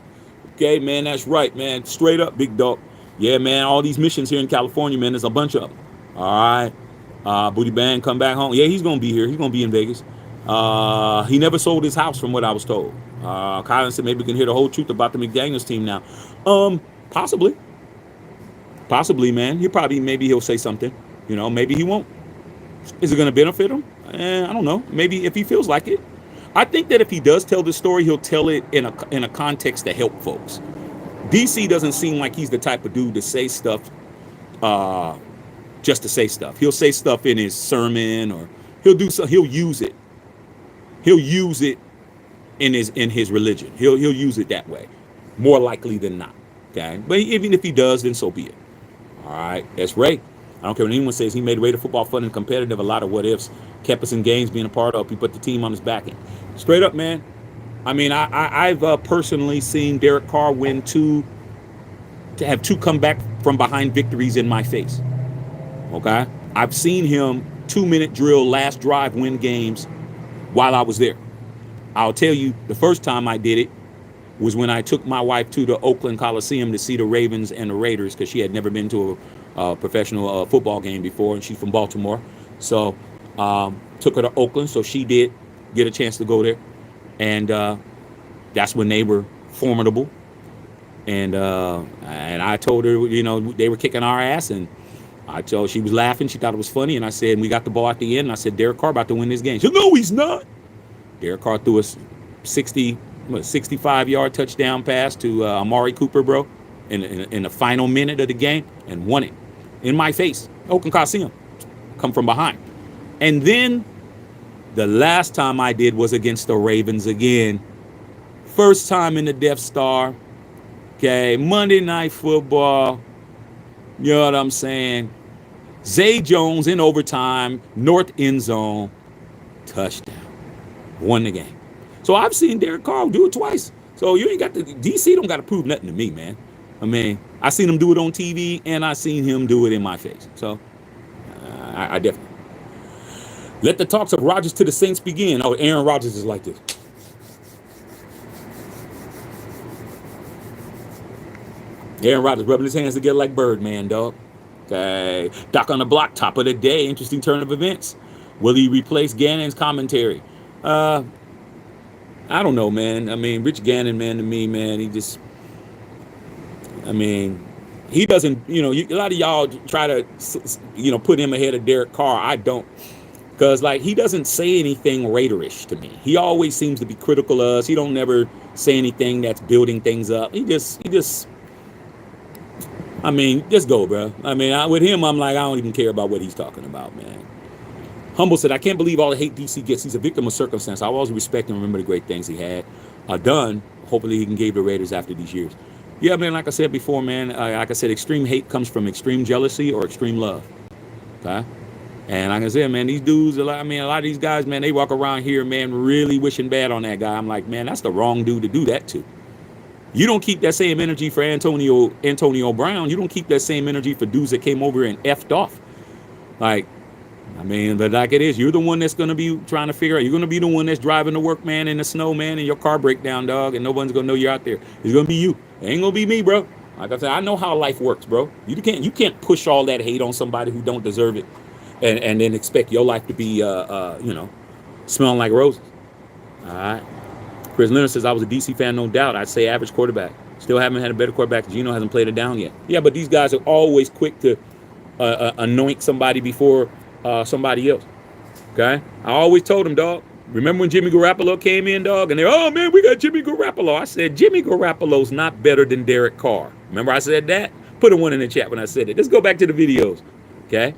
Okay, man, that's right, man. Straight up, big dog. Yeah, man, all these missions here in California, man, there's a bunch of them. All right. Booty Bang, come back home. Yeah, he's going to be here. He's going to be in Vegas. He never sold his house from what I was told. Colin said maybe we can hear the whole truth about the McDaniels team now. Possibly, man. Maybe he'll say something. Maybe he won't. Is it going to benefit him? I don't know. Maybe if he feels like it. I think that if he does tell the story, he'll tell it in a context to help folks. DC doesn't seem like he's the type of dude to say stuff just to say stuff. He'll say stuff in his sermon, or he'll use it. He'll use it in his religion. He'll use it that way, more likely than not. Okay, but even if he does, then so be it. All right, that's Ray. I don't care what anyone says. He made Raider football fun and competitive. A lot of what ifs kept us in games being a part of. He put the team on his back end. Straight up, man. I mean, I've personally seen Derek Carr to have two come back from behind victories in my face. Okay, I've seen him 2-minute drill last drive win games while I was there. I'll tell you, the first time I did it was when I took my wife to the Oakland Coliseum to see the Ravens and the Raiders, because she had never been to a professional football game before, and she's from Baltimore. So took her to Oakland, so she did get a chance to go there. And that's when they were formidable. And I told her, they were kicking our ass, and I told she was laughing. She thought it was funny, and I said, and we got the ball at the end, and I said, Derek Carr about to win this game. She said, no, he's not. Derek Carr threw a 65-yard touchdown pass to Amari Cooper, bro, in the final minute of the game, and won it in my face. Oakland Coliseum, come from behind. And then the last time I did was against the Ravens again. First time in the Death Star. Okay, Monday Night Football. You know what I'm saying? Zay Jones in overtime, north end zone, touchdown. Won the game. So I've seen Derek Carr do it twice. So you ain't got DC don't got to prove nothing to me, man. I mean, I seen him do it on TV, and I seen him do it in my face. So I definitely. Let the talks of Rodgers to the Saints begin. Oh, Aaron Rodgers is like this. Aaron Rodgers rubbing his hands together like Birdman, dog. Okay. Doc on the Block, top of the day. Interesting turn of events. Will he replace Gannon's commentary? I don't know, man. I mean, Rich Gannon, man, to me, man, he just, I mean, he doesn't, a lot of y'all try to, put him ahead of Derek Carr. I don't. Because, he doesn't say anything Raiderish to me. He always seems to be critical of us. He don't never say anything that's building things up. He just, I mean, just go, bro. I mean, with him, I'm like, I don't even care about what he's talking about, man. Humble said, I can't believe all the hate DC gets. He's a victim of circumstance. I always respect and remember the great things he had done. Hopefully he can give the Raiders after these years. Yeah, man, like I said before, man, like I said, extreme hate comes from extreme jealousy or extreme love. Okay? And like I said, man, these dudes, a lot of these guys, man, they walk around here, man, really wishing bad on that guy. I'm like, man, that's the wrong dude to do that to. You don't keep that same energy for Antonio Brown. You don't keep that same energy for dudes that came over and effed off. But like it is, you're the one that's going to be trying to figure out. You're going to be the one that's driving to work, man, in the snow, man, and your car break down, dog, and no one's going to know you're out there. It's going to be you. It ain't going to be me, bro. Like I said, I know how life works, bro. You can't push all that hate on somebody who don't deserve it and then expect your life to be, smelling like roses. All right. Chris Leonard says, I was a DC fan, no doubt. I'd say average quarterback. Still haven't had a better quarterback. Geno hasn't played it down yet. Yeah, but these guys are always quick to anoint somebody before somebody else. Okay? I always told them, dog. Remember when Jimmy Garoppolo came in, dog? And they're, oh, man, we got Jimmy Garoppolo. I said, Jimmy Garoppolo's not better than Derek Carr. Remember I said that? Put a one in the chat when I said it. Let's go back to the videos. Okay?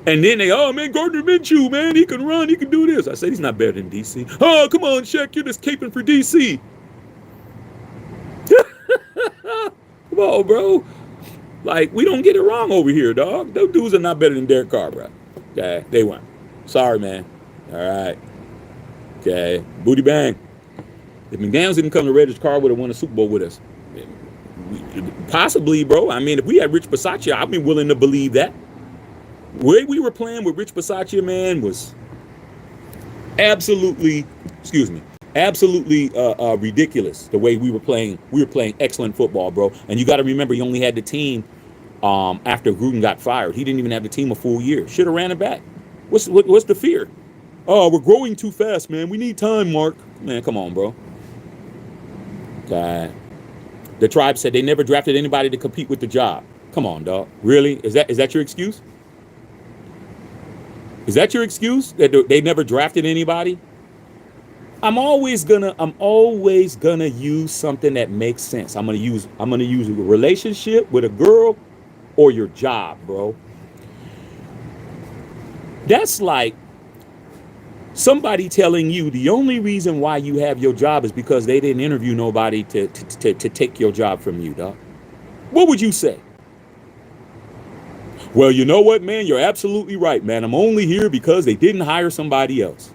And then they, oh, man, Gardner Minshew, man, he can run, he can do this. I said, he's not better than DC. Oh, come on, Shaq, you're just caping for DC. Come on, bro. We don't get it wrong over here, dog. Those dudes are not better than Derek Carr, bro. Okay, they weren't. Sorry, man. All right. Okay, booty bang. If McDaniels didn't come to Raiders, Carr would have won a Super Bowl with us. Possibly, bro. I mean, if we had Rich Bisaccia, I'd be willing to believe that. The way we were playing with Rich Bisaccia, man, was absolutely ridiculous. The way we were playing excellent football, bro. And you got to remember, he only had the team after Gruden got fired. He didn't even have the team a full year. Should have ran it back. What's the fear? Oh, we're growing too fast, man. We need time, Mark. Man, come on, bro. Okay. The tribe said they never drafted anybody to compete with the job. Come on, dog. Really? Is that your excuse? Is that your excuse that they never drafted anybody? I'm always gonna use something that makes sense. I'm gonna use a relationship with a girl or your job, bro. That's like somebody telling you the only reason why you have your job is because they didn't interview nobody to take your job from you, dog. What would you say? Well, you know what, man? You're absolutely right, man. I'm only here because they didn't hire somebody else.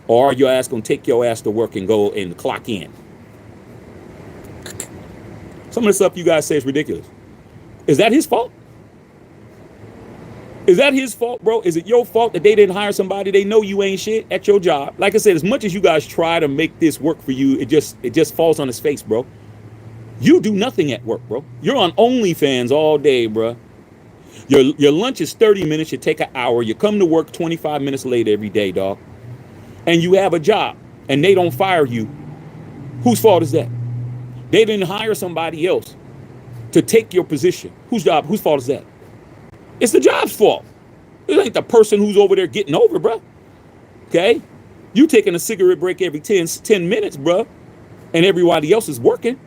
Or your ass gonna take your ass to work and go and clock in. Some of the stuff you guys say is ridiculous. Is that his fault? Is that his fault, bro? Is it your fault that they didn't hire somebody? They know you ain't shit at your job. Like I said, as much as you guys try to make this work for you, it just falls on his face, bro. You do nothing at work, bro. You're on OnlyFans all day, bro. Your lunch is 30 minutes. You take an hour. You come to work 25 minutes late every day, dog. And you have a job, and they don't fire you. Whose fault is that? They didn't hire somebody else to take your position. Whose fault is that? It's the job's fault. It ain't the person who's over there getting over, bro. Okay? You taking a cigarette break every 10 minutes, bro, and everybody else is working.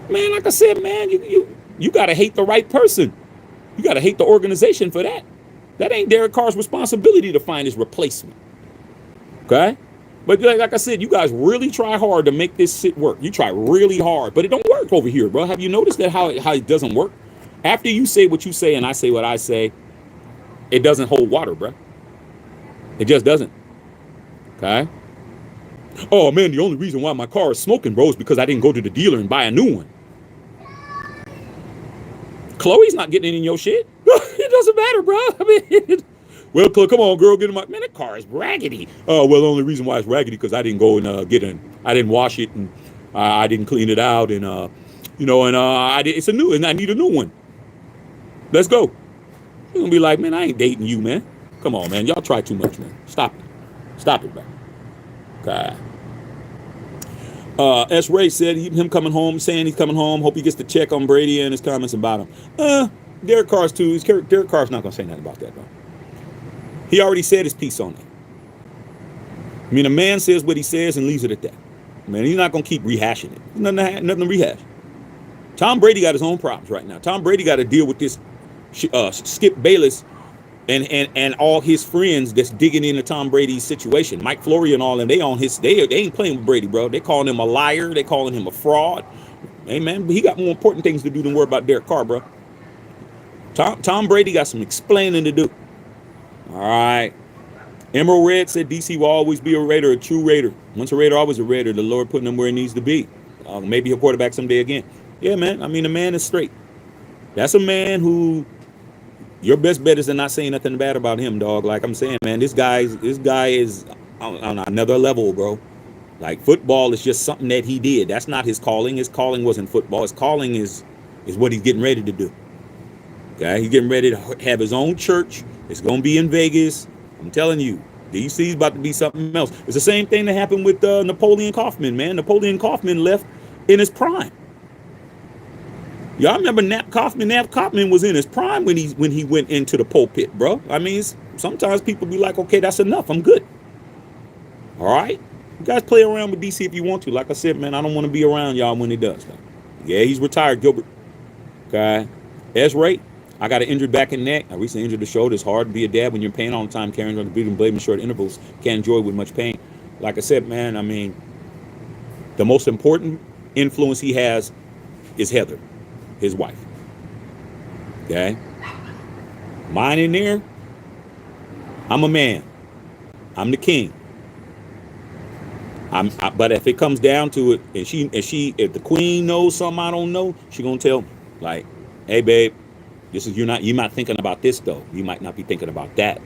Man, like I said, man, you got to hate the right person. You got to hate the organization for that. That ain't Derek Carr's responsibility to find his replacement. Okay? But like I said, you guys really try hard to make this shit work. You try really hard, but it don't work over here, bro. Have you noticed that how it doesn't work? After you say what you say and I say what I say, it doesn't hold water, bro. It just doesn't. Okay? Oh, man, the only reason why my car is smoking, bro, is because I didn't go to the dealer and buy a new one. Chloe's not getting in your shit. It doesn't matter, bro. I mean, well, come on, girl, get in my... Man, that car is raggedy. Oh, well, the only reason why it's raggedy because I didn't go and get in. I didn't wash it, and I didn't clean it out, and, it's a new, and I need a new one. Let's go. You're going to be like, man, I ain't dating you, man. Come on, man. Y'all try too much, man. Stop it. Stop it, man. Okay. S. Ray said him coming home, saying he's coming home. Hope he gets to check on Brady and his comments about him. Derek Carr's too. Derek Carr's not going to say nothing about that, bro. He already said his piece on that. I mean, a man says what he says and leaves it at that. Man, he's not going to keep rehashing it. Nothing to rehash. Tom Brady got his own problems right now. Tom Brady got to deal with this Skip Bayless and all his friends that's digging into Tom Brady's situation. Mike Flory and all them, they ain't playing with Brady, bro. They calling him a liar. They calling him a fraud. Hey, man, he got more important things to do than worry about Derek Carr, bro. Tom Brady got some explaining to do. All right. Emerald Red said DC will always be a Raider, a true Raider. Once a Raider, always a Raider. The Lord putting him where he needs to be. Maybe he'll quarterback someday again. Yeah, man. I mean, the man is straight. That's a man who your best bet is to not say nothing bad about him, dog. Like I'm saying, man, this guy is on another level, bro. Like football is just something that he did. That's not his calling. His calling wasn't football. His calling is what he's getting ready to do. Okay, he's getting ready to have his own church. It's going to be in Vegas. I'm telling you, DC is about to be something else. It's the same thing that happened with Napoleon Kaufman, man. Napoleon Kaufman left in his prime. Y'all remember Nap Kaufman? Nap Kaufman was in his prime when he went into the pulpit, bro. I mean, sometimes people be like, okay, that's enough. I'm good. All right? You guys play around with DC if you want to. Like I said, man, I don't want to be around y'all when he does. Man. Yeah, he's retired, Gilbert. Okay. Ezra, I got an injured back and neck. I recently injured the shoulder. It's hard to be a dad when you're in pain all the time, carrying on the bleeding blade in short intervals. Can't enjoy with much pain. Like I said, man, I mean, the most important influence he has is Heather, his wife. Okay? Mine in there, I'm a man. I'm the king. But if it comes down to it, if the queen knows something I don't know, she gonna tell me, like, hey, babe, you're not thinking about this though. You might not be thinking about that.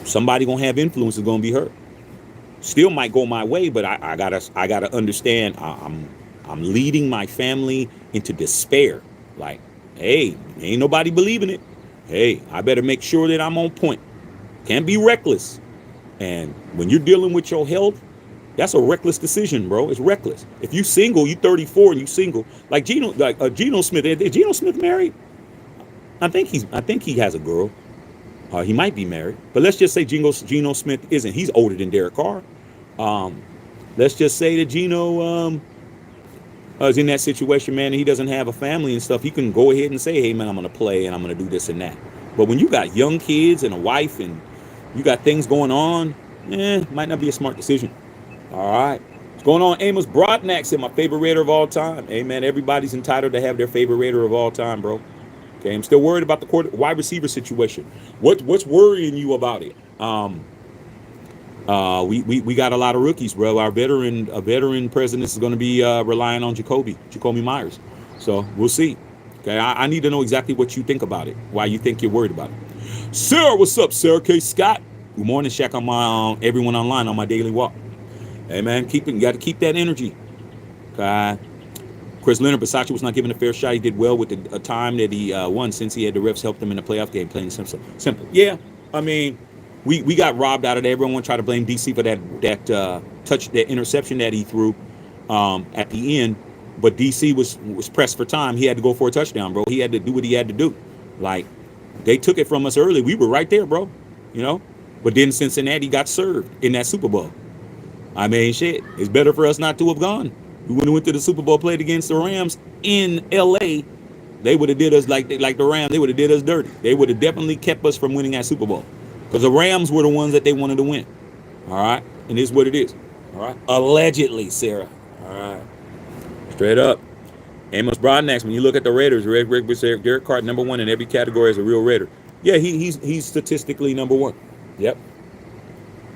Somebody gonna have influence is gonna be her. Still might go my way, but I gotta understand. I'm leading my family into despair. Like, hey, ain't nobody believing it. Hey, I better make sure that I'm on point. Can't be reckless. And when you're dealing with your health, that's a reckless decision, bro. It's reckless. If you single, you 34 and you single, like Geno Smith. Is Geno Smith married? I think he has a girl. He might be married, but let's just say Geno Smith isn't. He's older than Derek Carr. Let's just say that Geno is in that situation, man, and he doesn't have a family and stuff. He can go ahead and say, hey, man, I'm going to play and I'm going to do this and that. But when you got young kids and a wife and you got things going on, might not be a smart decision. All right. What's going on? Amos Broadnack said, my favorite Raider of all time. Hey, man, everybody's entitled to have their favorite Raider of all time, bro. Okay, I'm still worried about the wide receiver situation. What's worrying you about it? We got a lot of rookies, bro. Our veteran president is going to be relying on Jacoby Myers. So we'll see. Okay, I need to know exactly what you think about it. Why you think you're worried about it? Sarah, what's up, Sarah K. Scott? Good morning, Shaq. On my everyone online on my daily walk. Hey man, you got to keep that energy. Okay. Chris Leonard, Versace was not given a fair shot. He did well with the time that he won since he had the refs help him in the playoff game. Plain and simple. Yeah, I mean, we got robbed out of that. Everyone tried to blame DC for that interception that he threw at the end. But DC was pressed for time. He had to go for a touchdown, bro. He had to do what he had to do. Like, they took it from us early. We were right there, bro. You know? But then Cincinnati got served in that Super Bowl. I mean, shit. It's better for us not to have gone. We would have went to the Super Bowl, played against the Rams in L.A. They would have did us like the Rams. They would have did us dirty. They would have definitely kept us from winning that Super Bowl. Because the Rams were the ones that they wanted to win. All right? And this is what it is. All right? Allegedly, Sarah. All right. Straight up. Amos Broadnax, when you look at the Raiders, Derek Carr, number one in every category as a real Raider. Yeah, he's statistically number one. Yep.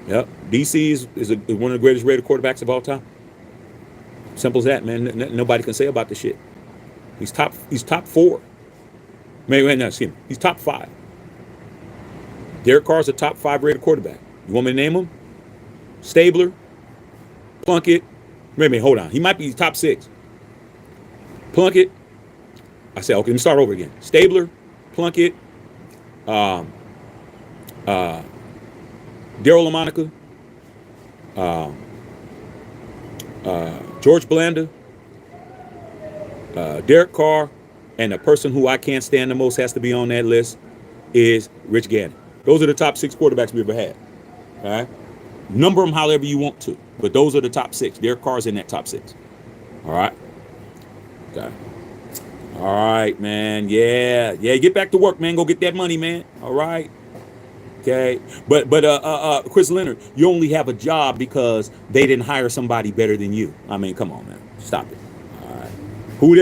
DC is one of the greatest Raider quarterbacks of all time. Simple as that, man. Nobody can say about this shit. He's top four. He's top five. Derek Carr's a top five Raider quarterback. You want me to name him? Stabler, Plunkett. Wait, hold on. He might be top six. Plunkett. I said, okay, let me start over again. Stabler, Plunkett, Daryl LaMonica, George Blanda, Derek Carr, and the person who I can't stand the most has to be on that list is Rich Gannon. Those are the top six quarterbacks we ever had. All right? Number them however you want to, but those are the top six. Derek Carr's in that top six. All right? Okay. All right, man. Yeah, get back to work, man. Go get that money, man. All right? Okay, but Chris Leonard, you only have a job because they didn't hire somebody better than you. I mean, come on, man, stop it. All right, who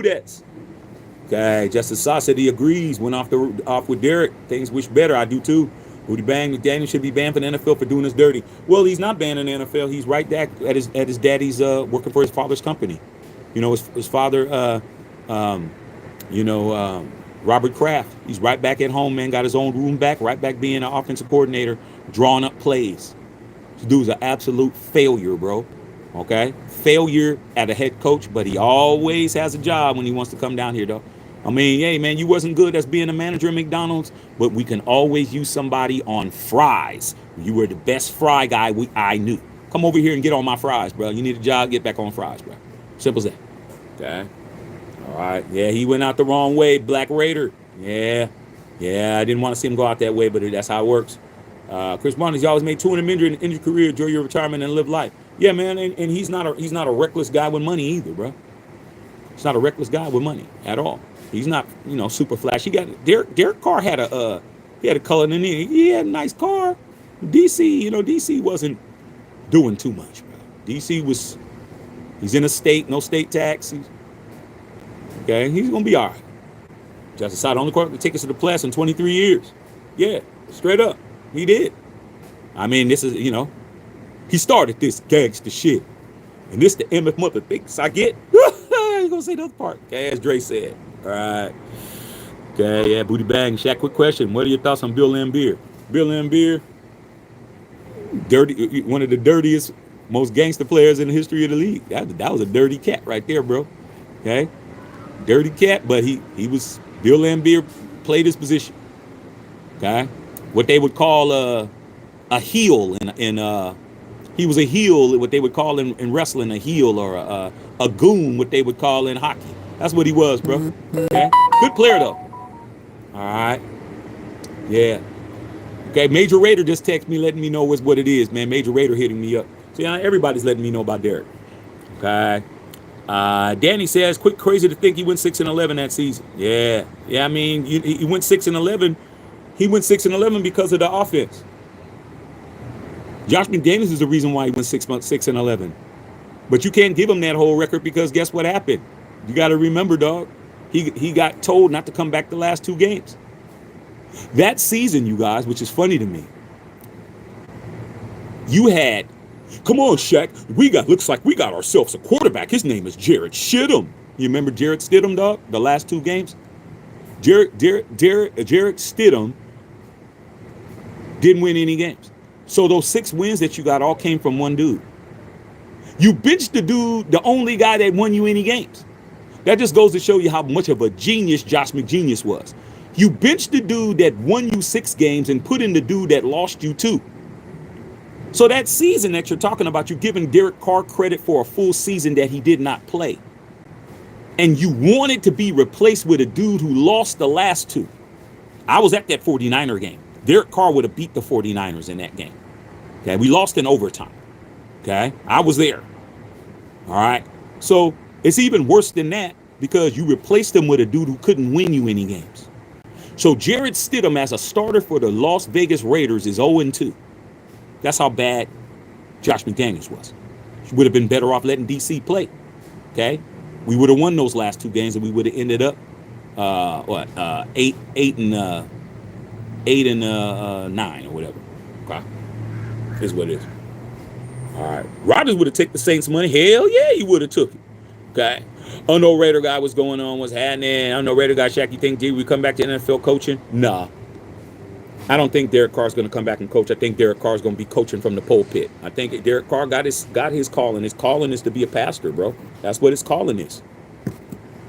that's? Okay, Justice Saw said he agrees. Went off with Derek. Things wish better. I do too. Woody Bang McDaniel should be banned from the NFL for doing us dirty. Well, he's not banned in the NFL. He's right back at his daddy's working for his father's company. You know, his father. Robert Kraft, he's right back at home, man. Got his own room back, right back being an offensive coordinator, drawing up plays. This dude's an absolute failure, bro. Okay? Failure at a head coach, but he always has a job when he wants to come down here, though. I mean, hey, man, you wasn't good as being a manager at McDonald's, but we can always use somebody on fries. You were the best fry guy I knew. Come over here and get on my fries, bro. You need a job, get back on fries, bro. Simple as that. Okay? All right. Yeah, he went out the wrong way, Black Raider. Yeah, I didn't want to see him go out that way, but that's how it works. Chris Barnes, you always made $200 million in your career, enjoy your retirement, and live life. Yeah, man, and he's not a reckless guy with money either, bro. He's not a reckless guy with money at all. He's not, super flashy. Derek Carr had a color in it. He had a nice car. DC wasn't doing too much, bro. He's in a state, no state tax. Okay, he's going to be all right. Justice Side, only quarterback to take us to the playoffs in 23 years. Yeah, straight up. He did. I mean, this is, he started this gangster shit. And this the MF mother thinks I get. He's going to say the other part. Okay, as Dre said. All right. Okay, yeah, Booty Bang. Shaq, quick question. What are your thoughts on Bill Laimbeer? Bill Laimbeer, one of the dirtiest, most gangster players in the history of the league. That was a dirty cat right there, bro. Okay? Dirty cat, but he was Bill Laimbeer played his position. Okay, what they would call a heel he was a heel, what they would call in wrestling a heel, or a goon, what they would call in hockey. That's what he was, bro. Okay, good player though. All right. Yeah. Okay, Major Raider just texted me letting me know what it is, man. Major Raider hitting me up. So yeah, everybody's letting me know about Derek. Okay. Danny says, quick crazy to think he went 6-11 that season. Yeah. Yeah, I mean, he went 6-11. He went 6-11 because of the offense. Josh McDaniels is the reason why he went 6-11. But you can't give him that whole record because guess what happened? You got to remember, dog. He got told not to come back the last 2 games. That season, you guys, which is funny to me, you had, come on, Shaq, looks like we got ourselves a quarterback. His name is Jarrett Stidham. You remember Jarrett Stidham, dog? The last 2 games? Jarrett Stidham didn't win any games. So those 6 wins that you got all came from one dude. You benched the dude, the only guy that won you any games. That just goes to show you how much of a genius Josh McGenius was. You benched the dude that won you 6 games and put in the dude that lost you 2. So that season that you're talking about, you're giving Derek Carr credit for a full season that he did not play. And you wanted to be replaced with a dude who lost the last 2. I was at that 49er game. Derek Carr would have beat the 49ers in that game. Okay, we lost in overtime. Okay, I was there. All right. So it's even worse than that because you replaced him with a dude who couldn't win you any games. So Jarrett Stidham as a starter for the Las Vegas Raiders is 0-2. That's how bad Josh McDaniels was. He would have been better off letting DC play. Okay, we would have won those last 2 games and we would have ended up 8-9 or whatever. Okay, is what it is. All right, Rodgers would have taken the Saints' money. Hell yeah, he would have took it. Okay, unknown Raider guy, what's going on? What's happening? Unknown Raider guy, Shaq, you think we come back to NFL coaching? Nah. I don't think Derek Carr's going to come back and coach. I think Derek Carr's going to be coaching from the pulpit. I think Derek Carr got his calling. His calling is to be a pastor, bro. That's what his calling is.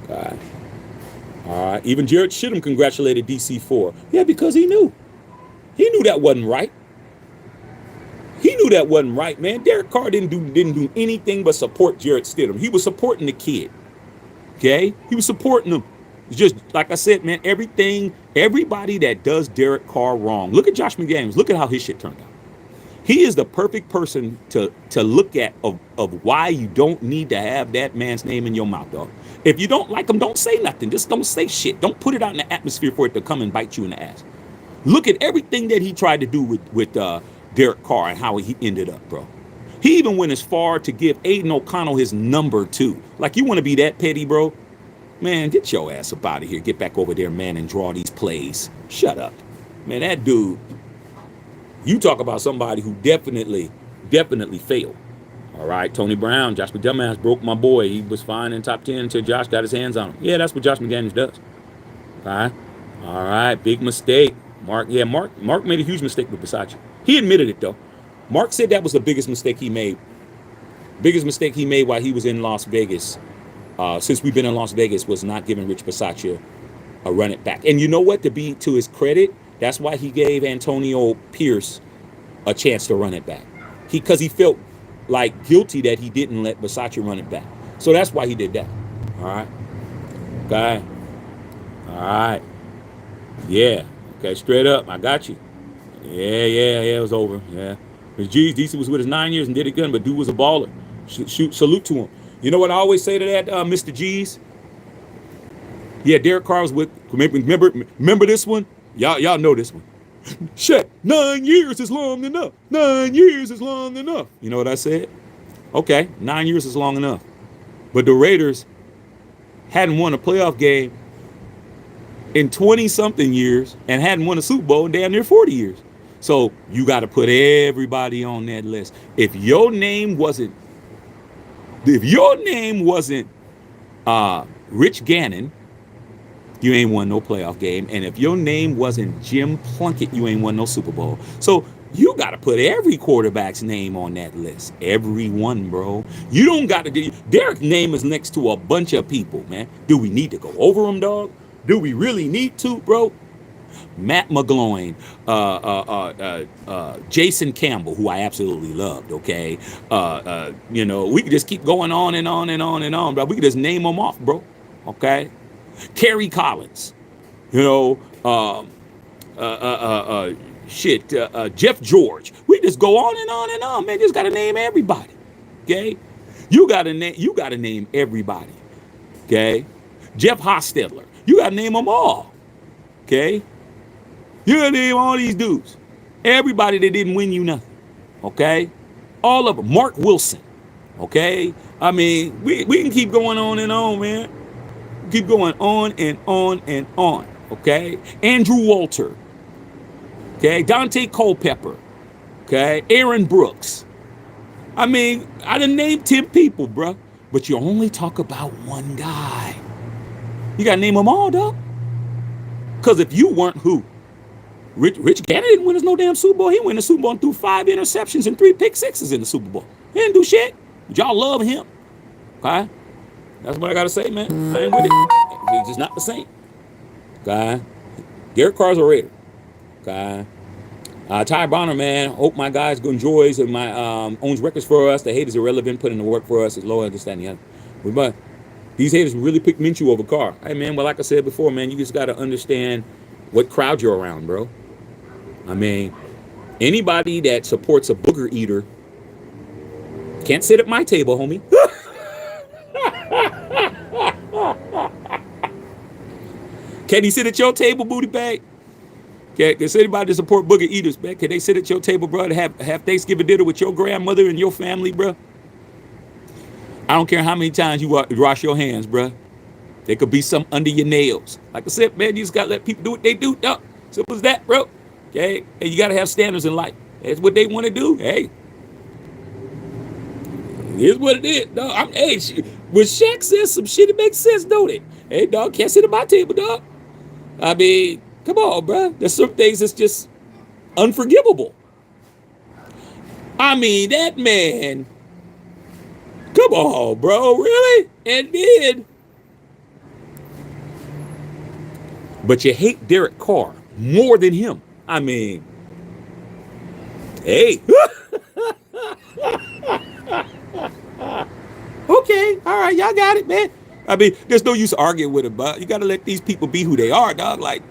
All right. All right. Even Jarrett Stidham congratulated DC4. Yeah, because he knew. He knew that wasn't right. He knew that wasn't right, man. Derek Carr didn't do anything but support Jarrett Stidham. He was supporting the kid. Okay? He was supporting him. It's just, like I said, man, everybody that does Derek Carr wrong. Look at Josh McDaniels. Look at how his shit turned out. He is the perfect person to look at of why you don't need to have that man's name in your mouth, dog. If you don't like him, don't say nothing. Just don't say shit. Don't put it out in the atmosphere for it to come and bite you in the ass. Look at everything that he tried to do with Derek Carr and how he ended up, bro. He even went as far to give Aiden O'Connell his number 2. Like, you want to be that petty, bro? Man, get your ass up out of here. Get back over there, man, and draw these plays. Shut up. Man, that dude, you talk about somebody who definitely failed. All right, Tony Brown, Josh McDaniels broke my boy. He was fine in top 10 until Josh got his hands on him. Yeah, that's what Josh McDaniels does. All right, big mistake. Mark made a huge mistake with Versace. He admitted it, though. Mark said that was the biggest mistake he made. Biggest mistake he made while he was in Las Vegas. Since we've been in Las Vegas, was not giving Rich Bisaccia a run it back. And you know what? To his credit, that's why he gave Antonio Pierce a chance to run it back. Because he felt like guilty that he didn't let Bisaccia run it back. So that's why he did that. All right. Okay. All right. Yeah. Okay. Straight up. I got you. Yeah. It was over. Yeah. His G's, DC was with us 9 years and did it good, but dude was a baller. Salute to him. You know what I always say to that, Mr. G's? Yeah, Derek Carr was with. Remember this one? Y'all know this one. Shit, 9 years is long enough. 9 years is long enough. You know what I said? Okay, 9 years is long enough. But the Raiders hadn't won a playoff game in 20-something years and hadn't won a Super Bowl in damn near 40 years. So you got to put everybody on that list. If your name wasn't Rich Gannon, you ain't won no playoff game. And if your name wasn't Jim Plunkett, you ain't won no Super Bowl. So you got to put every quarterback's name on that list. Everyone, bro. You don't got to do. Derek's name is next to a bunch of people, man. Do we need to go over them, dog? Do we really need to, bro? Matt McGloin, Jason Campbell, who I absolutely loved, okay? We could just keep going on and on and on and on, bro. We could just name them off, bro, okay? Kerry Collins, Jeff George. We just go on and on and on, man. Just gotta name everybody. Okay, you gotta name everybody. Okay, Jeff Hostetler. You gotta name them all. Okay, you gotta name all these dudes. Everybody that didn't win you nothing. Okay, all of them. Mark Wilson. Okay, I mean we can keep going on and on, man. Keep going on and on and on. Okay, Andrew Walter. Okay, Dante Culpepper. Okay, Aaron Brooks. I mean, I done named 10 people, bruh. But you only talk about one guy. You gotta name them all, dog. Because if you weren't who? Rich Gannon didn't win us no damn Super Bowl. He won the Super Bowl and threw 5 interceptions and 3 pick sixes in the Super Bowl. He didn't do shit. But y'all love him. Okay? That's what I gotta say, man. I ain't with it. It's just not the same. Okay? Derek Carr's a Raider. Okay? Ty Bonner, man. Hope my guys enjoys and my owns records for us. The hate is irrelevant. Putting the work for us is low. Understand the other. But these haters really pick Minshew over Carr. Hey, man. Well, like I said before, man, you just got to understand what crowd you're around, bro. I mean, anybody that supports a booger eater can't sit at my table, homie. Can he sit at your table, booty bag? Can anybody to support booger eaters, man? Can they sit at your table, bro, to have Thanksgiving dinner with your grandmother and your family, bro? I don't care how many times you wash your hands, bro. There could be some under your nails. Like I said, man, you just got to let people do what they do, dog. Simple as that, bro. Okay? And you got to have standards in life. That's what they want to do. Hey. Here's what it is, dog. When Shaq says some shit, it makes sense, don't it? Hey, dog, can't sit at my table, dog. I mean, come on, bro. There's some things that's just unforgivable. I mean, that man. Come on, bro. Really? And then. But you hate Derek Carr more than him. I mean. Hey. Okay. All right. Y'all got it, man. I mean, there's no use arguing with him, but you got to let these people be who they are, dog. Like,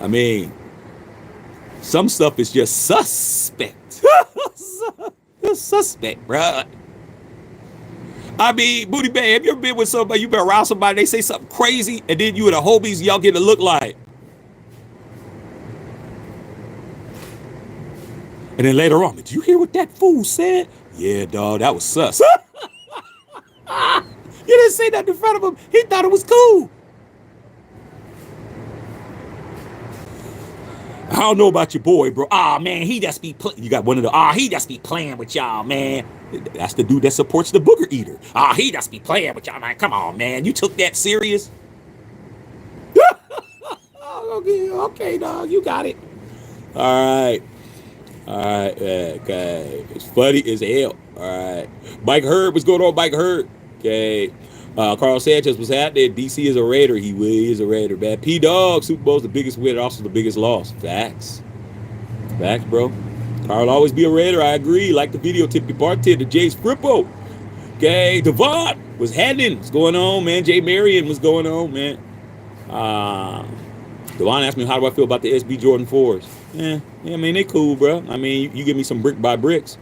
I mean, some stuff is just suspect. Suspect, bro. I mean, Booty Bang, have you ever been with somebody, you been around somebody, they say something crazy, and then you and the homies, y'all get to look like. And then later on, did you hear what that fool said? Yeah, dog, that was sus. You didn't say that in front of him. He thought it was cool. I don't know about your boy, bro. Man, he just be you got one of the, he just be playing with y'all, man. That's the dude that supports the booger eater. He just be playing with y'all, man. Come on, man. You took that serious? Okay, dog. You got it. All right. Okay. It's funny as hell. All right. Mike Hurd, what's going on, Mike Hurd? Okay. Carl Sanchez was out there. DC is a Raider. He is a Raider, man. P-Dog, Super Bowl's the biggest win, also the biggest loss. Facts, bro. Carl will always be a Raider. I agree. Like the video tip, your bartender, Jay's Frippo. Okay. Devon was heading. What's going on, man? Jay Marion, what's going on, man? Devon asked me, how do I feel about the SB Jordan 4s? Yeah, I mean, they cool, bro. I mean, you give me some brick by bricks.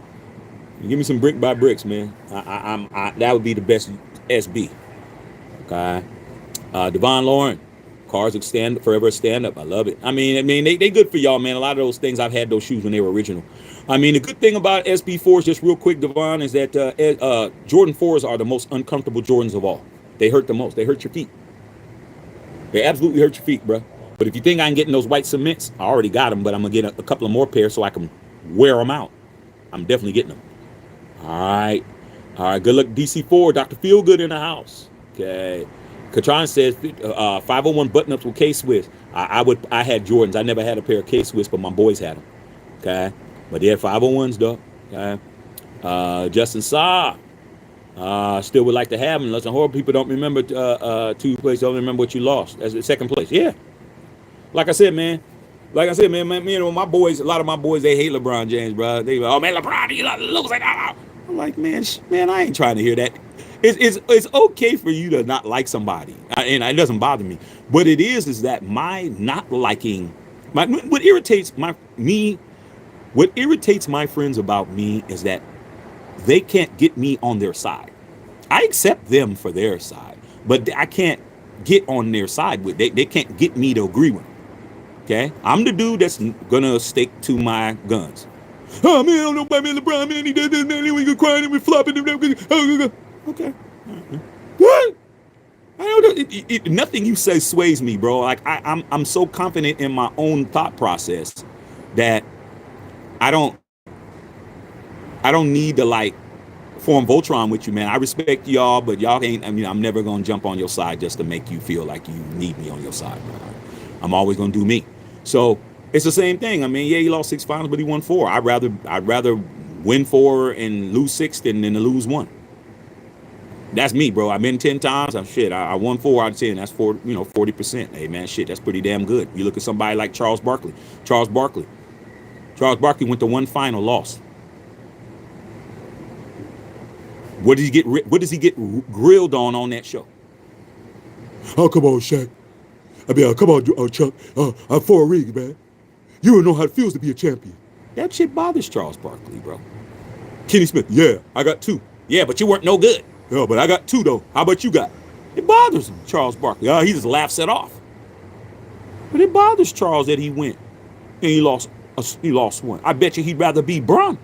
You give me some brick by bricks, man. That would be the best SB. Okay. Devon Lauren, cars forever stand up. I love it. I mean, they good for y'all, man. A lot of those things, I've had those shoes when they were original. I mean, the good thing about SB4s, just real quick, Devon, is that Jordan 4s are the most uncomfortable Jordans of all. They hurt the most. They hurt your feet. They absolutely hurt your feet, bro. But if you think I can get in those white cements, I already got them, but I'm going to get a couple of more pairs so I can wear them out. I'm definitely getting them. All right. Good luck, DC4. Dr. Feelgood in the house. Okay. Katron says 501 button-ups with K-Swiss. I had Jordans. I never had a pair of K-Swiss, but my boys had them. Okay. But they had 501s, though. Okay. Justin Saw. Still would like to have them. Unless the horrible people don't remember two places, don't remember what you lost. That's the second place. Yeah. Like I said, man, you know, my boys, a lot of my boys, they hate LeBron James, bro. They like, oh, man, LeBron, you lose like that. I'm like, man, I ain't trying to hear that. It's okay for you to not like somebody, and it doesn't bother me. What it is that my not liking, what irritates what irritates my friends about me is that they can't get me on their side. I accept them for their side, but I can't get on their side with. They can't get me to agree with them. Okay, I'm the dude that's gonna stick to my guns. Oh man, I don't know about man LeBron, man. He does this, man. He was crying and we flopping. Okay. What? I don't know. Nothing you say sways me, bro. Like I'm so confident in my own thought process that I don't need to like form Voltron with you, man. I respect y'all, but y'all ain't. I mean, I'm never gonna jump on your side just to make you feel like you need me on your side, bro. I'm always gonna do me. So it's the same thing. I mean, yeah, he lost 6 finals, but he won 4. I'd rather win 4 and lose 6 than to lose 1. That's me, bro. I've been 10 times. I won 4 out of 10. That's 40%. Hey, man, shit, that's pretty damn good. You look at somebody like Charles Barkley. Charles Barkley went to 1 final, lost. What does he get grilled on that show? Oh, come on, Shaq. I mean, come on, Chuck. I'm 4 rings, man. You don't know how it feels to be a champion. That shit bothers Charles Barkley, bro. Kenny Smith, yeah, I got 2. Yeah, but you weren't no good. Yeah, but I got 2, though. How about you got? It bothers him, Charles Barkley. He just laughs it off. But it bothers Charles that he went and he lost 1. I bet you he'd rather be Bron.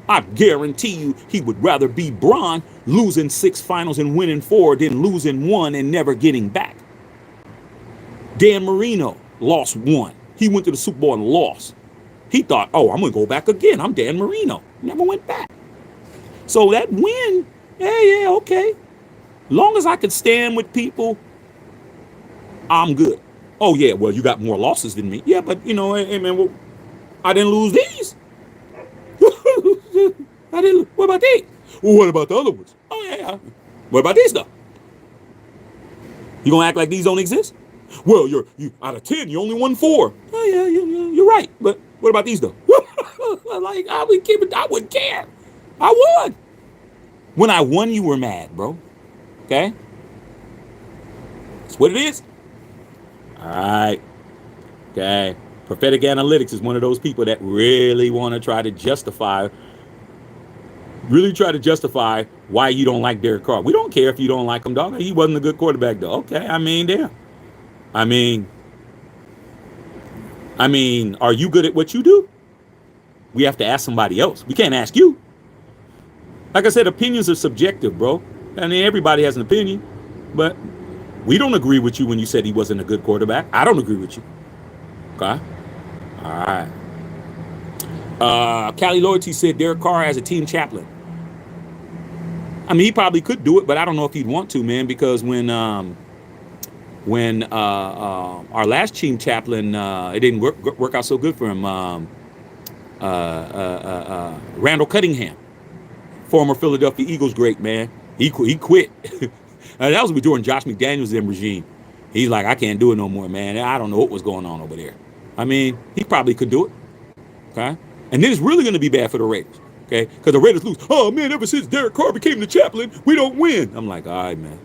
I guarantee you he would rather be Bron losing 6 finals and winning 4 than losing 1 and never getting back. Dan Marino lost 1. He went to the Super Bowl and lost. He thought, I'm going to go back again. I'm Dan Marino. Never went back. So that win, yeah, okay. Long as I could stand with people, I'm good. Oh, yeah, well, you got more losses than me. Yeah, but, hey, man, well, I didn't lose these. What about these? Well, what about the other ones? Oh, yeah. What about these, though? You going to act like these don't exist? Well, you out of 10, you only won 4. Oh, yeah, you're right. But what about these, though? Like, I wouldn't care. I won. When I won, you were mad, bro. Okay? That's what it is. All right. Okay. Prophetic Analytics is one of those people that really want to try to justify why you don't like Derek Carr. We don't care if you don't like him, dog. He wasn't a good quarterback, though. Okay, I mean, damn. I mean, are you good at what you do? We have to ask somebody else. We can't ask you. Like I said, opinions are subjective, bro. I mean, everybody has an opinion, but we don't agree with you when you said he wasn't a good quarterback. I don't agree with you. Okay? All right. Cali Loyalty said Derek Carr as a team chaplain. I mean, he probably could do it, but I don't know if he'd want to, man, because when our last team chaplain, it didn't work out so good for him. Randall Cunningham, former Philadelphia Eagles great, man. He quit. That was during Josh McDaniels' regime. He's like, I can't do it no more, man. I don't know what was going on over there. I mean, he probably could do it. Okay? And then it's really going to be bad for the Raiders. Okay? Because the Raiders lose. Oh, man, ever since Derek Carr became the chaplain, we don't win. I'm like, all right, man.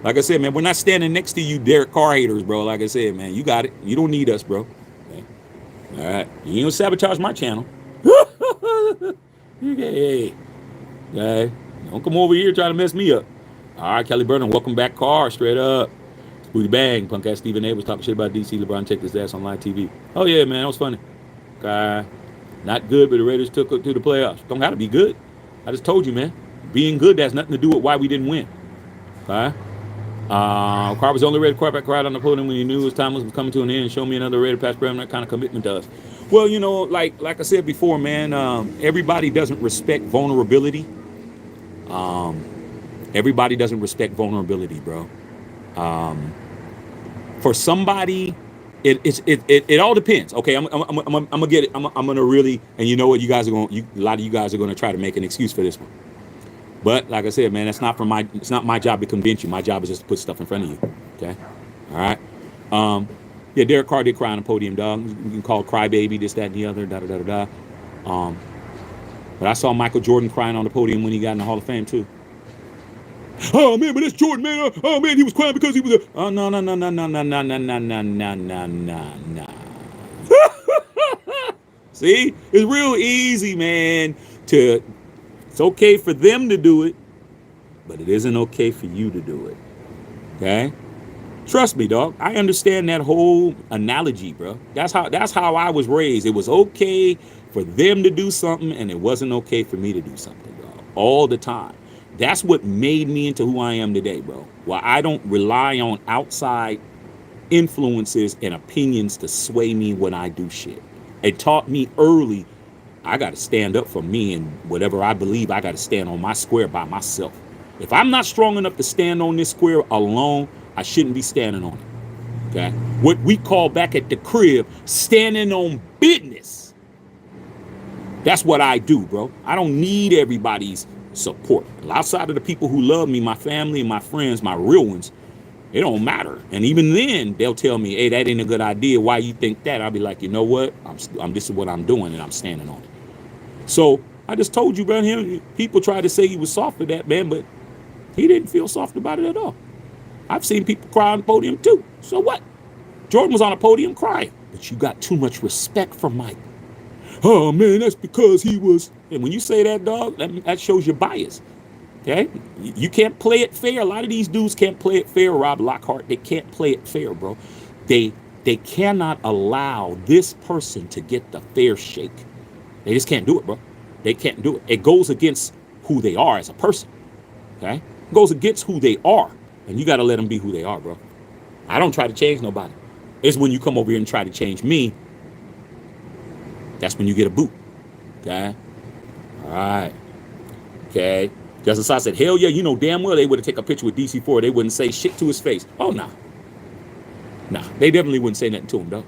Like I said, man, we're not standing next to you Derek Carr haters, bro. Like I said, man, you got it. You don't need us, bro. Okay? All right? You ain't going to sabotage my channel. Okay. Okay? Don't come over here trying to mess me up. All right, Kelly Burnham, welcome back, Carr. Straight up. Booty bang. Punk ass Stephen A was talking shit about DC. LeBron checked his ass on live TV. Oh, yeah, man. That was funny. Okay. Not good, but the Raiders took it to the playoffs. Don't got to be good. I just told you, man. Being good has nothing to do with why we didn't win. Okay. Carr was the only Raider quarterback cried on the podium when he knew his time was coming to an end. Show me another Raider past president kind of commitment to us. Well, like I said before, man, everybody doesn't respect vulnerability. Everybody doesn't respect vulnerability, bro. For somebody, it all depends. Okay, I'm gonna get it. I'm gonna really, and you know what, a lot of you guys are gonna try to make an excuse for this one. But like I said, man, it's not my job to convince you. My job is just to put stuff in front of you. Okay, all right. Yeah, Derek Carr did cry on the podium, dog. You can call it crybaby, this, that, and the other, da. But I saw Michael Jordan crying on the podium when he got in the Hall of Fame too. Oh man, but that's Jordan, man. Oh man, he was crying because he was a. Oh no no no no no no no no no no no no no no. See, it's real easy, man. It's okay for them to do it, but it isn't okay for you to do it. Okay? Trust me, dog. I understand that whole analogy, bro. That's how I was raised. It was okay for them to do something, and it wasn't okay for me to do something, dog. All the time. That's what made me into who I am today, bro. Well, I don't rely on outside influences and opinions to sway me when I do shit. It taught me early I got to stand up for me, and whatever I believe, I got to stand on my square by myself. If I'm not strong enough to stand on this square alone, I shouldn't be standing on it. Okay? What we call back at the crib, standing on business. That's what I do, bro. I don't need everybody's support. Outside of the people who love me, my family and my friends, my real ones, it don't matter. And even then, they'll tell me, hey, that ain't a good idea. Why you think that? I'll be like, you know what? This is what I'm doing, and I'm standing on it. So I just told you, bro, people tried to say he was soft for that, man, but he didn't feel soft about it at all. I've seen people cry on the podium too. So what? Jordan was on a podium crying, but you got too much respect for Mike. Oh man, that's because he was. And when you say that, dog, that shows your bias. Okay? You can't play it fair. A lot of these dudes can't play it fair, Rob Lockhart. They can't play it fair, bro. They cannot allow this person to get the fair shake. They just can't do it, bro. They can't do it. It goes against who they are as a person. Okay? It goes against who they are. And you got to let them be who they are, bro. I don't try to change nobody. It's when you come over here and try to change me, that's when you get a boot. Okay? All right. Okay. Justice I said, hell yeah, you know damn well they would have taken a picture with DC4. They wouldn't say shit to his face. Oh, no. Nah, they definitely wouldn't say nothing to him, though.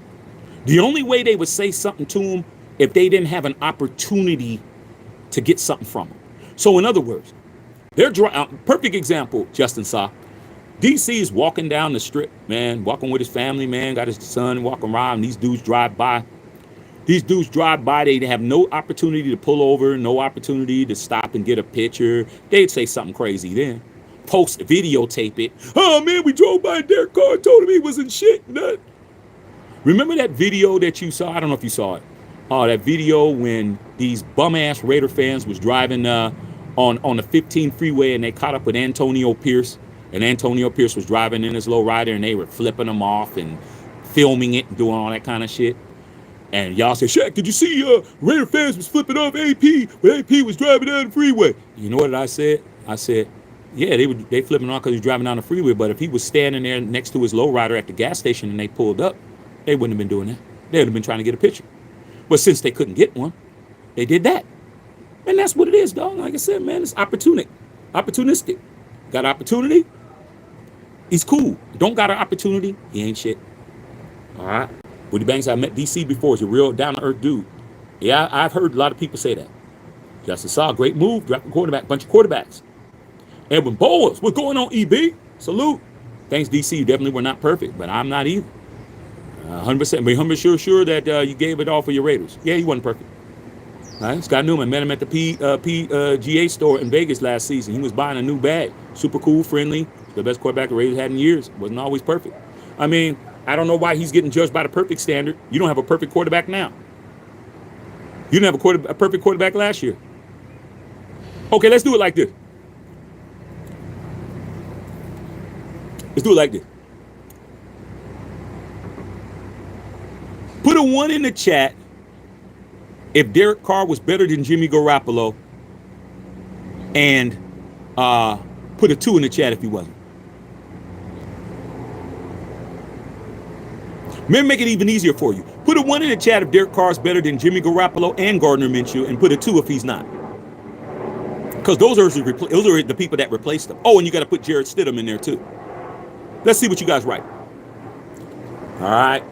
The only way they would say something to him if they didn't have an opportunity to get something from him. So in other words, they're perfect example, Justin Saw. DC is walking down the strip, man, walking with his family, man, got his son walking around, and these dudes drive by. These dudes drive by, they have no opportunity to pull over, no opportunity to stop and get a picture. They'd say something crazy then. Post, videotape it. Oh man, we drove by Derek Carr, told him he wasn't shit. Nut. Remember that video that you saw? I don't know if you saw it. Oh, that video when these bum-ass Raider fans was driving on the 15 freeway and they caught up with Antonio Pierce. And Antonio Pierce was driving in his lowrider and they were flipping him off and filming it and doing all that kind of shit. And y'all said, Shaq, did you see Raider fans was flipping off AP when AP was driving down the freeway? You know what I said? I said, yeah, they flipping off because he's driving down the freeway. But if he was standing there next to his lowrider at the gas station and they pulled up, they wouldn't have been doing that. They would have been trying to get a picture. But since they couldn't get one, they did that. And that's what it is, dog. Like I said, man, it's opportunistic. Got opportunity? He's cool. Don't got an opportunity? He ain't shit. All right? Woody Banks, I met DC before. He's a real down-to-earth dude. Yeah, I've heard a lot of people say that. Justice Saw, great move. Drafting quarterback, bunch of quarterbacks. Edwin Bowles, what's going on, EB? Salute. Thanks, DC. You definitely were not perfect, but I'm not either. 100%. Be 100% sure that you gave it all for your Raiders. Yeah, he wasn't perfect. All right? Scott Newman, met him at the PGA store in Vegas last season. He was buying a new bag. Super cool, friendly. The best quarterback the Raiders had in years. Wasn't always perfect. I mean, I don't know why he's getting judged by the perfect standard. You don't have a perfect quarterback now. You didn't have a perfect quarterback last year. Okay, let's do it like this. Let's do it like this. Put a 1 in the chat if Derek Carr was better than Jimmy Garoppolo, and put a 2 in the chat if he wasn't. Maybe make it even easier for you. Put a 1 in the chat if Derek Carr is better than Jimmy Garoppolo and Gardner Minshew, and put a 2 if he's not. Because those are the people that replaced them. Oh, and you got to put Jarrett Stidham in there too. Let's see what you guys write. All right.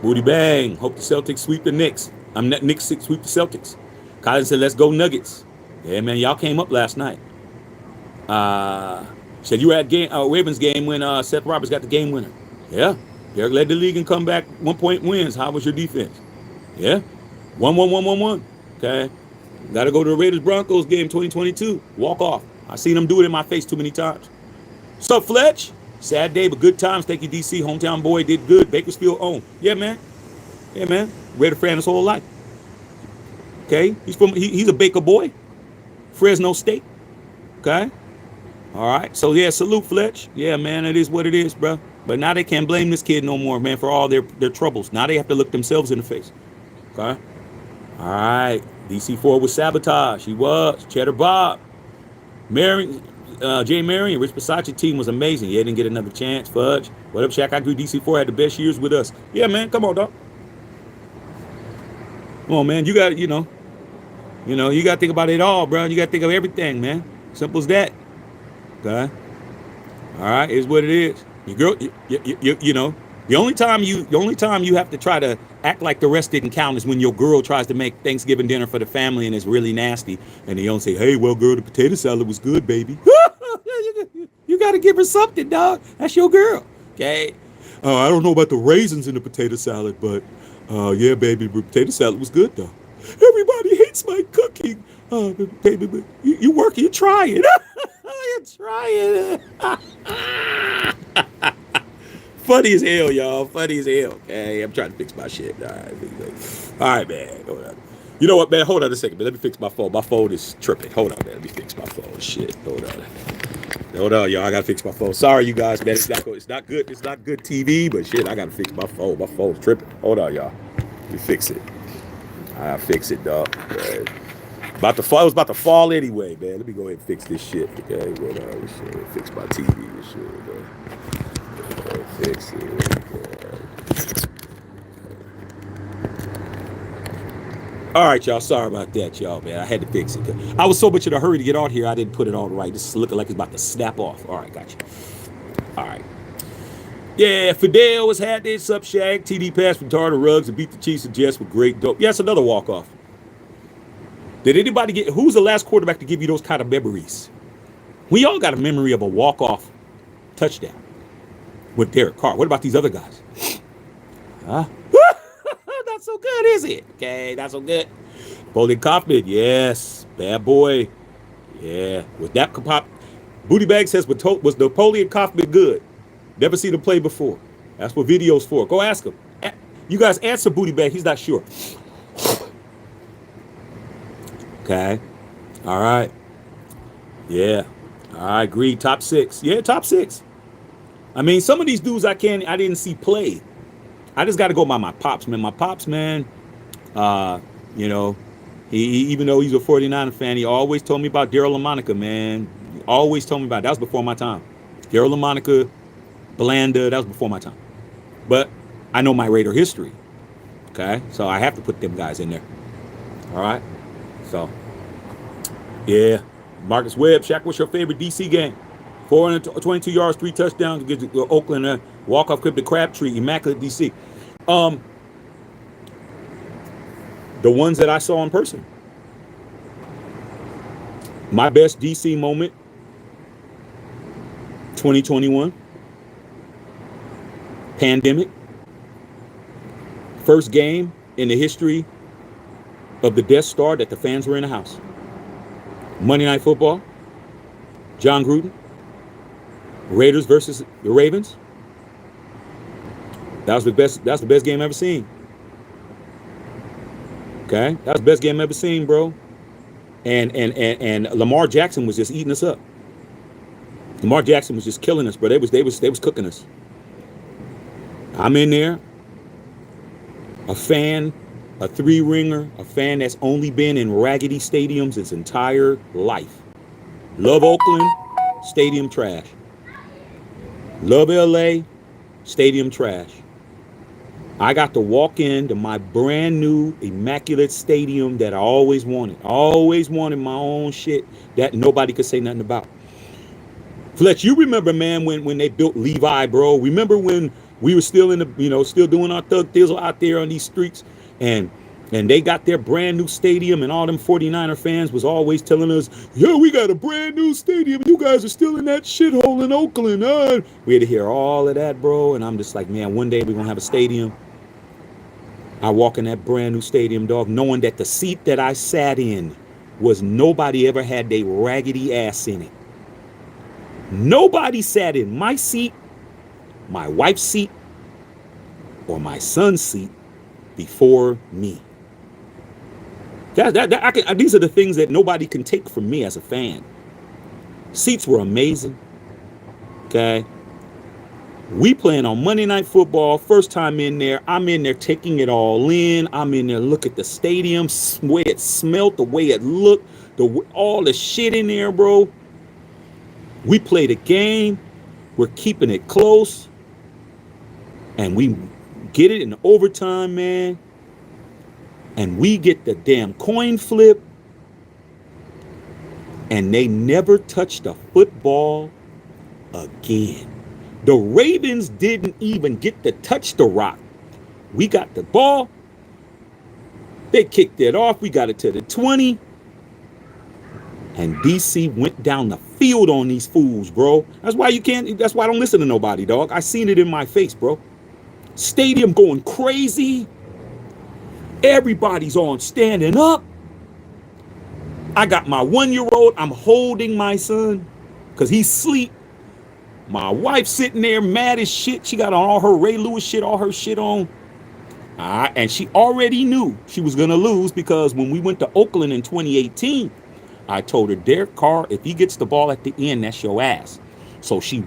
Booty bang. Hope the Celtics sweep the Knicks. Knicks sweep the Celtics. Colin said, let's go Nuggets. Yeah, man, y'all came up last night. Said you were at Ravens game when Seth Roberts got the game winner. Yeah. Derek led the league in comeback 1-point wins. How was your defense? Yeah. 1-1-1-1-1. Okay. Got to go to the Raiders-Broncos game 2022. Walk off. I seen them do it in my face too many times. What's up, Fletch? Sad day, but good times. Thank you, DC. Hometown boy did good. Bakersfield own. Yeah, man. Yeah, man. Raider fan his whole life. Okay? He's a Baker boy. Fresno State. Okay? All right. So, yeah, salute, Fletch. Yeah, man, it is what it is, bro. But now they can't blame this kid no more, man, for all their troubles. Now they have to look themselves in the face. Okay? All right. DC4 was sabotage. He was. Cheddar Bob. Jay Marion, Rich Versace team was amazing. Yeah, didn't get another chance. Fudge. What up, Shaq? I agree. DC4 had the best years with us. Yeah, man. Come on, dog. Come on, man. You got, you know, you got to think about it all, bro. You got to think of everything, man. Simple as that. Okay. All right. Is what it is. Your girl, you know, the only time you have to try to act like the rest didn't count is when your girl tries to make Thanksgiving dinner for the family and it's really nasty, and they don't say, "Hey, well, girl, the potato salad was good, baby." You got to give her something, dog. That's your girl. Okay. I don't know about the raisins in the potato salad, but yeah, baby, the potato salad was good, though. Everybody hates my cooking. Baby, but you work, you try it. You try it. Funny as hell, y'all. Funny as hell. Okay, I'm trying to fix my shit. All right, man. Hold on. You know what, man? Hold on a second, man. Let me fix my phone. My phone is tripping. Hold on, man. Let me fix my phone. Shit. Hold on, y'all. I gotta fix my phone. Sorry, you guys, man. It's not good. It's not good TV, but shit, I gotta fix my phone. My phone's tripping. Hold on, y'all. Let me fix it. I'll fix it, dog. Man. About to fall. It was about to fall anyway, man. Let me go ahead and fix this shit. Okay, hold on. Shit. Fix my TV and shit. Man. Fix it. All right, y'all. Sorry about that, y'all, man. I had to fix it. I was so much in a hurry to get on here, I didn't put it on right. This is looking like it's about to snap off. All right, gotcha. All right. Yeah, Fidel has had this up, Shag. TD pass from Tartar Ruggs and beat the Chiefs and Jets with great dope. Yeah, it's another walk-off. Did anybody get, who's the last quarterback to give you those kind of memories? We all got a memory of a walk-off touchdown with Derek Carr. What about these other guys? Huh? Not so good, is it? Okay, not so good. Napoleon Kaufman, yes. Bad boy. Yeah. With that pop, Booty Bag says, was Napoleon Kaufman good? Never seen him play before. That's what video's for. Go ask him. You guys answer Booty Bag. He's not sure. Okay. All right. Yeah. I agree. Top 6. Yeah, top 6. I mean, some of these dudes I didn't see play. I just got to go by my pops, man. My pops, man, you know, he even though he's a 49er fan, he always told me about Daryl LaMonica, man. He always told me about it. That was before my time. Daryl LaMonica, Blanda, that was before my time. But I know my Raider history, okay? So I have to put them guys in there, all right? So, yeah. Marcus Webb, Shaq, what's your favorite DC game? 422 yards, 3 touchdowns against Oakland, walk-off clip to Crabtree, immaculate DC. The ones that I saw in person. My best DC moment, 2021. Pandemic. First game in the history of the Death Star that the fans were in the house. Monday Night Football. John Gruden. Raiders versus the Ravens. That was the best. That's the best game I've ever seen. Okay, that was the best game I've ever seen, bro. And Lamar Jackson was just eating us up. Lamar Jackson was just killing us, bro. They was cooking us. I'm in there. A fan, a 3-ringer, a fan that's only been in raggedy stadiums his entire life. Love Oakland, stadium trash. Love LA, stadium trash. I got to walk into my brand new immaculate stadium that I always wanted. Always wanted my own shit that nobody could say nothing about. Fletch, you remember, man, when they built Levi, bro? Remember when we were still in the, still doing our thug thizzle out there on these streets, and they got their brand new stadium, and all them 49er fans was always telling us, yo, we got a brand new stadium. You guys are still in that shithole in Oakland. We had to hear all of that, bro. And I'm just like, man, one day we're going to have a stadium. I walk in that brand new stadium, dog, knowing that the seat that I sat in was nobody ever had their raggedy ass in it. Nobody sat in my seat, my wife's seat, or my son's seat before me. These are the things that nobody can take from me as a fan. Seats were amazing. Okay. We playing on Monday Night Football. First time in there. I'm in there taking it all in. I'm in there, look at the stadium, the way it smelled, the way it looked, all the shit in there, bro. We played a game. We're keeping it close. And we get it in overtime, man. And we get the damn coin flip. And they never touched a football again. The Ravens didn't even get to touch the rock. We got the ball. They kicked it off. We got it to the 20. And DC went down the field on these fools, bro. That's why I don't listen to nobody, dog. I seen it in my face, bro. Stadium going crazy. Everybody's on standing up. I got my 1-year-old. I'm holding my son because he's asleep. My wife sitting there mad as shit. She got on all her Ray Lewis shit, all her shit on. And she already knew she was going to lose because when we went to Oakland in 2018, I told her, Derek Carr, if he gets the ball at the end, that's your ass. So she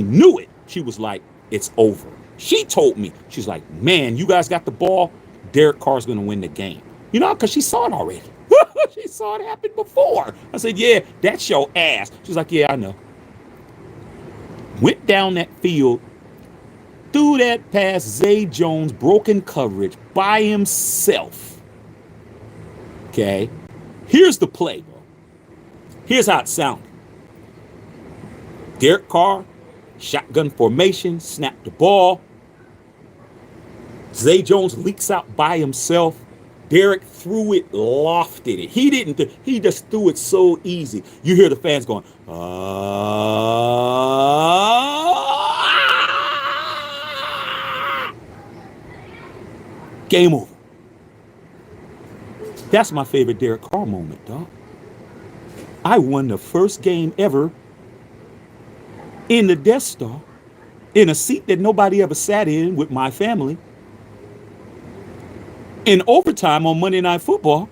knew it. She was like, it's over. She told me, she's like, man, you guys got the ball. Derek Carr's going to win the game. You know, because she saw it already. She saw it happen before. I said, yeah, that's your ass. She's like, yeah, I know. Went down that field, threw that past Zay Jones, broken coverage by himself. Okay. Here's the play, bro. Here's how it sounded. Derek Carr, shotgun formation, snapped the ball. Zay Jones leaks out by himself. Derek threw it, lofted it. He didn't. He just threw it so easy. You hear the fans going, Game over. That's my favorite Derek Carr moment, dog. I won the first game ever in the Death Star in a seat that nobody ever sat in with my family. In overtime on Monday Night Football.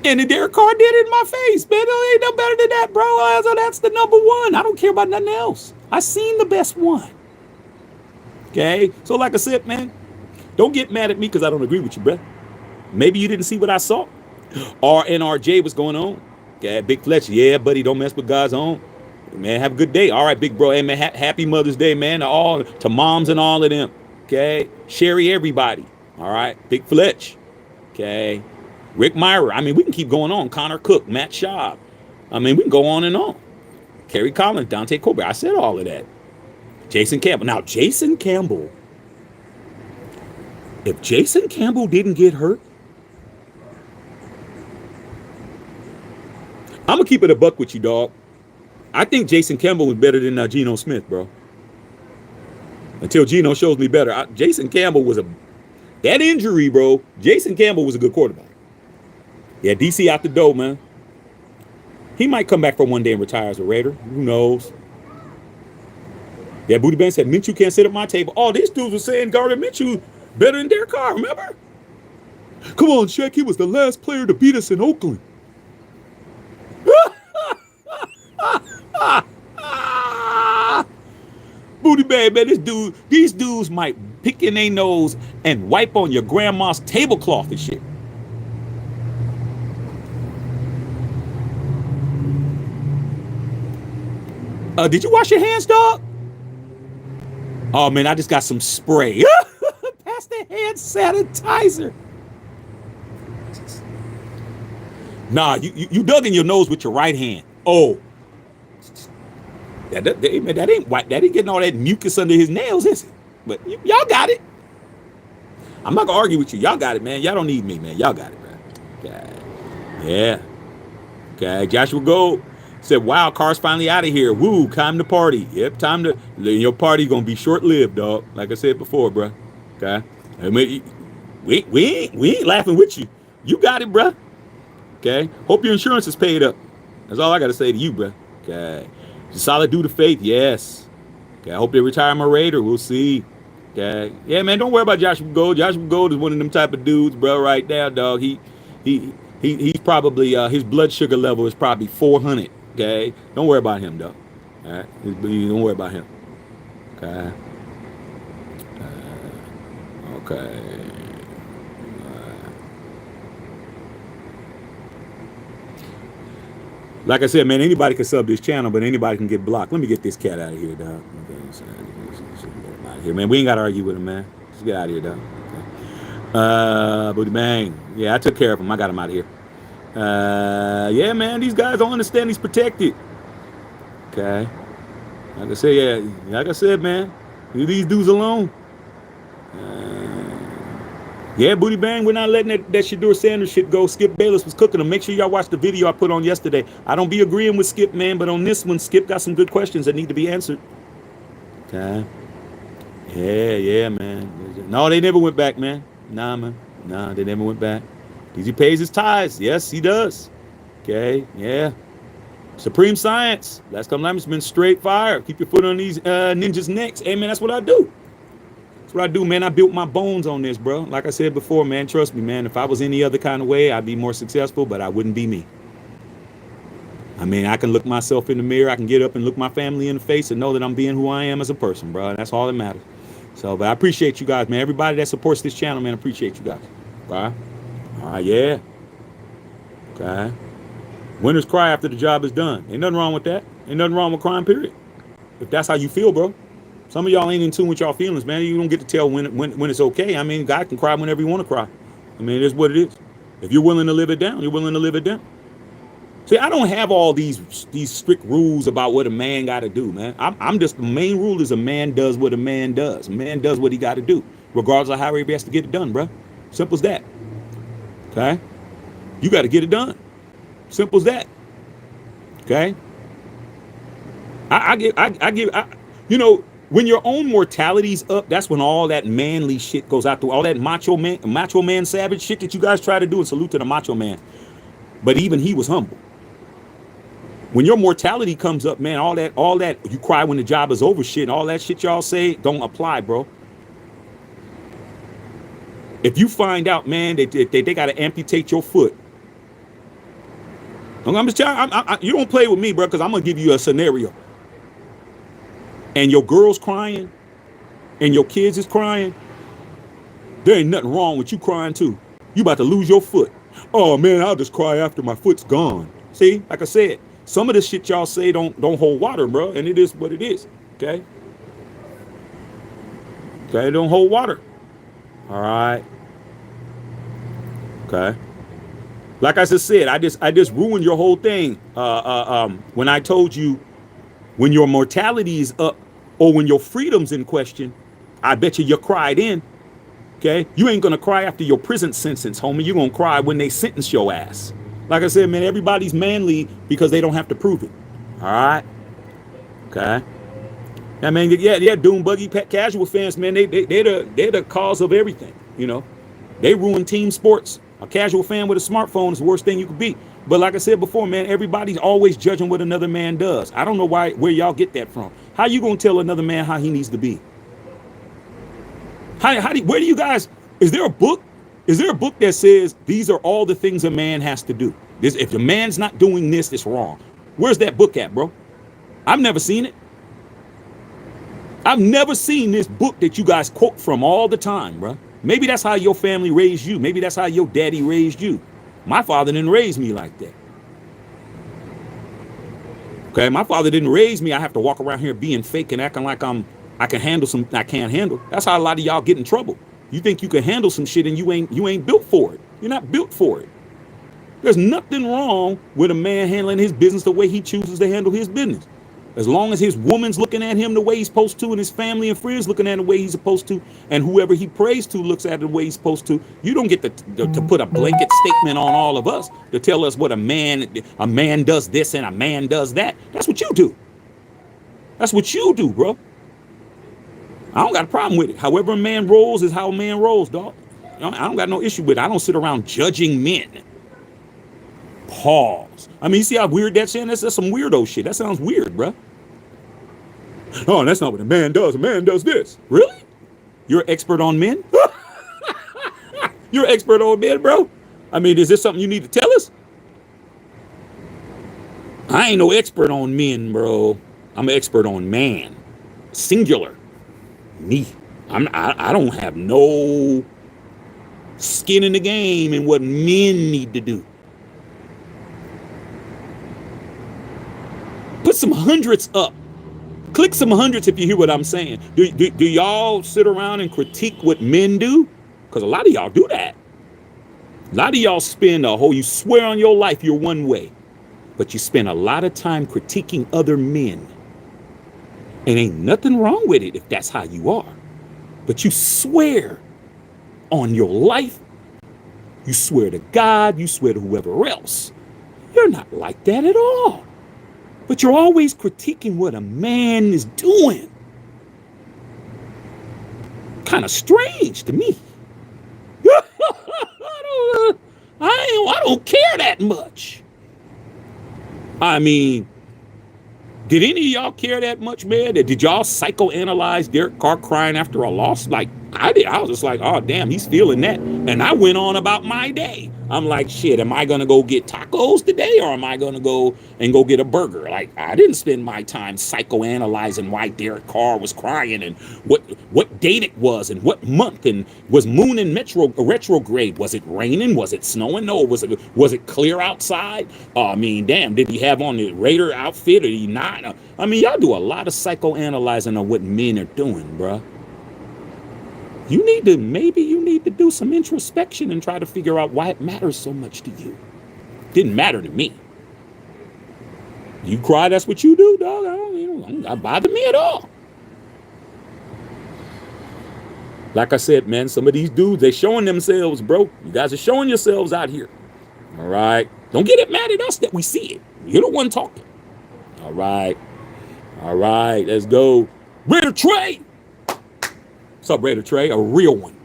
And then Derek Carr did it in my face, man. It ain't no better than that, bro. So that's the number one. I don't care about nothing else. I seen the best one. Okay? So like I said, man, don't get mad at me because I don't agree with you, bro. Maybe you didn't see what I saw. RNRJ was going on. Okay, Big Fletcher. Yeah, buddy, don't mess with God's own. Man, have a good day. All right, big bro. Hey, man, happy Mother's Day, man. To moms and all of them. Okay, Sherry, everybody. All right, Big Fletch. Okay, Rick Myra. I mean, we can keep going on. Connor Cook, Matt Schaub. I mean, we can go on and on. Kerry Collins, Dante Colbert. I said all of that. Jason Campbell. Now, Jason Campbell. If Jason Campbell didn't get hurt, I'm going to keep it a buck with you, dog. I think Jason Campbell was better than Geno Smith, bro. Until Geno shows me better. Jason Campbell was that injury, bro. Jason Campbell was a good quarterback. Yeah, DC out the door, man. He might come back for one day and retire as a Raider. Who knows? Yeah, Booty Ben said, Minshew can't sit at my table. Oh, these dudes were saying Gardner Minshew better than Derek Carr, remember? Come on, Shaq. He was the last player to beat us in Oakland. Booty bag, man, these dudes might pick in their nose and wipe on your grandma's tablecloth and shit. Did you wash your hands, dog? Oh man, I just got some spray. Pass the hand sanitizer. Nah, you dug in your nose with your right hand. Oh. That ain't white. That ain't getting all that mucus under his nails, is it? But y'all got it. I'm not gonna argue with you. Y'all got it, man. Y'all don't need me, man. Y'all got it, bro. Okay. Yeah. Okay. Joshua Gold said, "Wow, Carr's finally out of here. Woo, time to party. Yep, time to. Your party gonna be short-lived, dog. Like I said before, bro. Okay. I mean, we ain't laughing with you. You got it, bro. Okay. Hope your insurance is paid up. That's all I gotta say to you, bro. Okay. He's a solid dude of faith. Yes. Okay. I hope they retire my Raider. We'll see. Okay. Yeah, man. Don't worry about Joshua Gold. Joshua Gold is one of them type of dudes, bro. Right now, dog. He's probably his blood sugar level is probably 400. Okay. Don't worry about him, though. All right. Don't worry about him. Okay. Okay. Like I said, man, anybody can sub this channel, but anybody can get blocked. Let me get this cat out of here, dog. Okay, so, out of here, man. We ain't got to argue with him, man. Just get out of here, dog. Okay. Booty bang. Yeah, I took care of him. I got him out of here. Yeah, man, these guys don't understand he's protected. Okay. Like I said, yeah, like I said, man, leave these dudes alone. Yeah, Booty Bang, we're not letting that Shedeur Sanders shit go. Skip Bayless was cooking them. Make sure y'all watch the video I put on yesterday. I don't be agreeing with Skip, man, but on this one, Skip got some good questions that need to be answered. Okay. Yeah, man. No, they never went back, man. Nah, man. Nah, they never went back. He pays his tithes. Yes, he does. Okay, yeah. Supreme Science. Last couple times it's been straight fire. Keep your foot on these ninjas' necks. Hey, man, that's what I do. That's what I do, man. I built my bones on this, bro. Like I said before, man, trust me, man. If I was any other kind of way, I'd be more successful, but I wouldn't be me. I mean, I can look myself in the mirror. I can get up and look my family in the face and know that I'm being who I am as a person, bro. That's all that matters. So, but I appreciate you guys, man. Everybody that supports this channel, man, I appreciate you guys. All right, yeah. Okay. Winners cry after the job is done. Ain't nothing wrong with that. Ain't nothing wrong with crying, period. If that's how you feel, bro. Some of y'all ain't in tune with y'all feelings, man. You don't get to tell when it's okay. I mean, God can cry whenever you want to cry. I mean, it is what it is. If you're willing to live it down, you're willing to live it down. See, I don't have all these strict rules about what a man got to do, man. I'm just, the main rule is a man does what a man does. A man does what he got to do, regardless of how he has to get it done, bro. Simple as that. Okay? You got to get it done. Simple as that. Okay? You know, when your own mortality's up, that's when all that manly shit goes out to all that macho man savage shit that you guys try to do. And salute to the macho man. But even he was humble. When your mortality comes up, man, all that you cry when the job is over shit, and all that shit y'all say don't apply, bro. If you find out, man, that they got to amputate your foot, I'm just telling you don't play with me, bro, because I'm gonna give you a scenario. And your girl's crying, and your kids is crying. There ain't nothing wrong with you crying too. You about to lose your foot. Oh man, I'll just cry after my foot's gone. See, like I said, some of this shit y'all say don't hold water, bro, and it is what it is. Okay. Okay, it don't hold water. All right. Okay. Like I just said, I just ruined your whole thing. When I told you, when your mortality is up or when your freedom's in question, I bet you cried in. Okay, you ain't gonna cry after your prison sentence, homie. You gonna cry when they sentence your ass. Like I said, man, everybody's manly because they don't have to prove it. All right. Okay. I mean, yeah, Doom Buggy casual fans, man, they're the cause of everything. You know, they ruin team sports. A casual fan with a smartphone is the worst thing you could be. But like I said before, man, everybody's always judging what another man does. I don't know where y'all get that from. How you gonna tell another man how he needs to be? Where do you guys, is there a book? Is there a book that says these are all the things a man has to do? If the man's not doing this, it's wrong. Where's that book at, bro? I've never seen it. I've never seen this book that you guys quote from all the time, bro. Maybe that's how your family raised you. Maybe that's how your daddy raised you. My father didn't raise me like that. Okay, my father didn't raise me. I have to walk around here being fake and acting like I can handle something I can't handle. That's how a lot of y'all get in trouble. You think you can handle some shit and you ain't built for it. You're not built for it. There's nothing wrong with a man handling his business the way he chooses to handle his business. As long as his woman's looking at him the way he's supposed to, and his family and friends looking at him the way he's supposed to, and whoever he prays to looks at it the way he's supposed to, you don't get to put a blanket statement on all of us to tell us what a man does this and a man does that. That's what you do. That's what you do, bro. I don't got a problem with it. However a man rolls is how a man rolls, dog. I don't got no issue with it. I don't sit around judging men. Pause. I mean, you see how weird that shit is? That's some weirdo shit. That sounds weird, bruh. Oh, that's not what a man does. A man does this. Really? You're an expert on men? You're an expert on men, bro? I mean, is this something you need to tell us? I ain't no expert on men, bro. I'm an expert on man. Singular. Me. I don't have no skin in the game in what men need to do. Put some hundreds up. Click some hundreds if you hear what I'm saying. Do y'all sit around and critique what men do? Because a lot of y'all do that. A lot of y'all spend you swear on your life you're one way, but you spend a lot of time critiquing other men. And ain't nothing wrong with it if that's how you are. But you swear on your life. You swear to God. You swear to whoever else. You're not like that at all. But you're always critiquing what a man is doing. Kind of strange to me. I don't care that much. I mean, did any of y'all care that much, man? Did y'all psychoanalyze Derek Carr crying after a loss? Like I did. I was just like, oh, damn, he's feeling that. And I went on about my day. I'm like, shit, am I going to go get tacos today or am I going to go get a burger? Like, I didn't spend my time psychoanalyzing why Derek Carr was crying and what date it was and what month and was moon in retrograde. Was it raining? Was it snowing? No. Was it clear outside? I mean, damn, did he have on the Raider outfit or did he not? I mean, y'all do a lot of psychoanalyzing on what men are doing, bruh. Maybe you need to do some introspection and try to figure out why it matters so much to you. Didn't matter to me. You cry, that's what you do, dog. It don't bother me at all. Like I said, man, some of these dudes, they showing themselves, bro. You guys are showing yourselves out here. All right. Don't get it mad at us that we see it. You're the one talking. All right. All right. Let's go. Raider Trey. What's up, Raider Trey? A real one.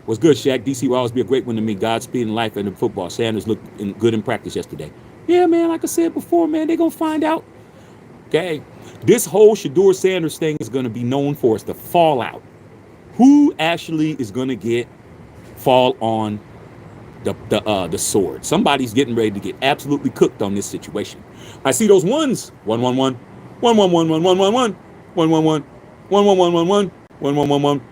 What's good, Shaq? DC will always be a great one to me. Godspeed in life and in football. Sanders looked good in practice yesterday. Yeah, man, like I said before, man, they're going to find out. Okay. This whole Shedeur Sanders thing is going to be known for is the fallout. Who actually is going to fall on the sword? Somebody's getting ready to get absolutely cooked on this situation. I see those ones. 111, 111, 111, 111, 111, 111, 111.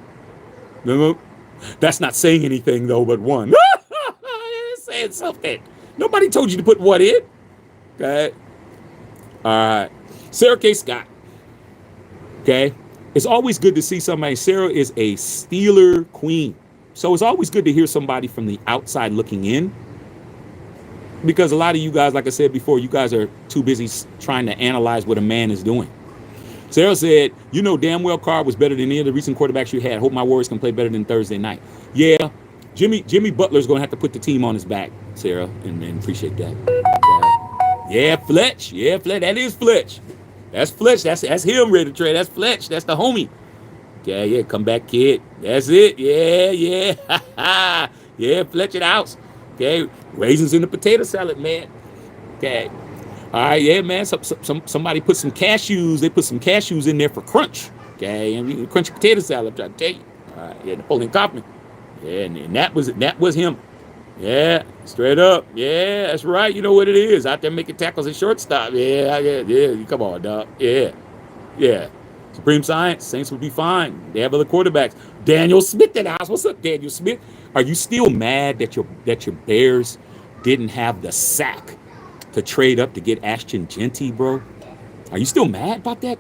That's not saying anything though, but one. It's saying something. Nobody told you to put what in. Okay. All right. Sarah K. Scott. Okay. It's always good to see somebody. Sarah is a Steeler queen. So it's always good to hear somebody from the outside looking in. Because a lot of you guys, like I said before, you guys are too busy trying to analyze what a man is doing. Sarah said, you know damn well Carr was better than any of the recent quarterbacks you had. Hope my Warriors can play better than Thursday night. Yeah, Jimmy Butler's going to have to put the team on his back, Sarah, and appreciate that. Yeah, Fletch. Yeah, Fletch. That is Fletch. That's Fletch. That's him, Raider Trey. That's Fletch. That's the homie. Yeah, come back, kid. That's it. Yeah. Yeah, Fletch at the house. Okay, raisins in the potato salad, man. Okay. All right, yeah, man. Somebody put some cashews. They put some cashews in there for crunch. Okay, and you crunchy potato salad. I'm trying to tell you. All right, yeah, Napoleon Kaufman. Yeah, and that was him. Yeah, straight up. Yeah, that's right. You know what it is. Out there making tackles and shortstop. Yeah. Come on, dog. Yeah. Supreme Science. Saints would be fine. They have other quarterbacks. Daniel Smith in the house. What's up, Daniel Smith? Are you still mad that your Bears didn't have the sack to trade up to get Ashton Genty, bro? Are you still mad about that,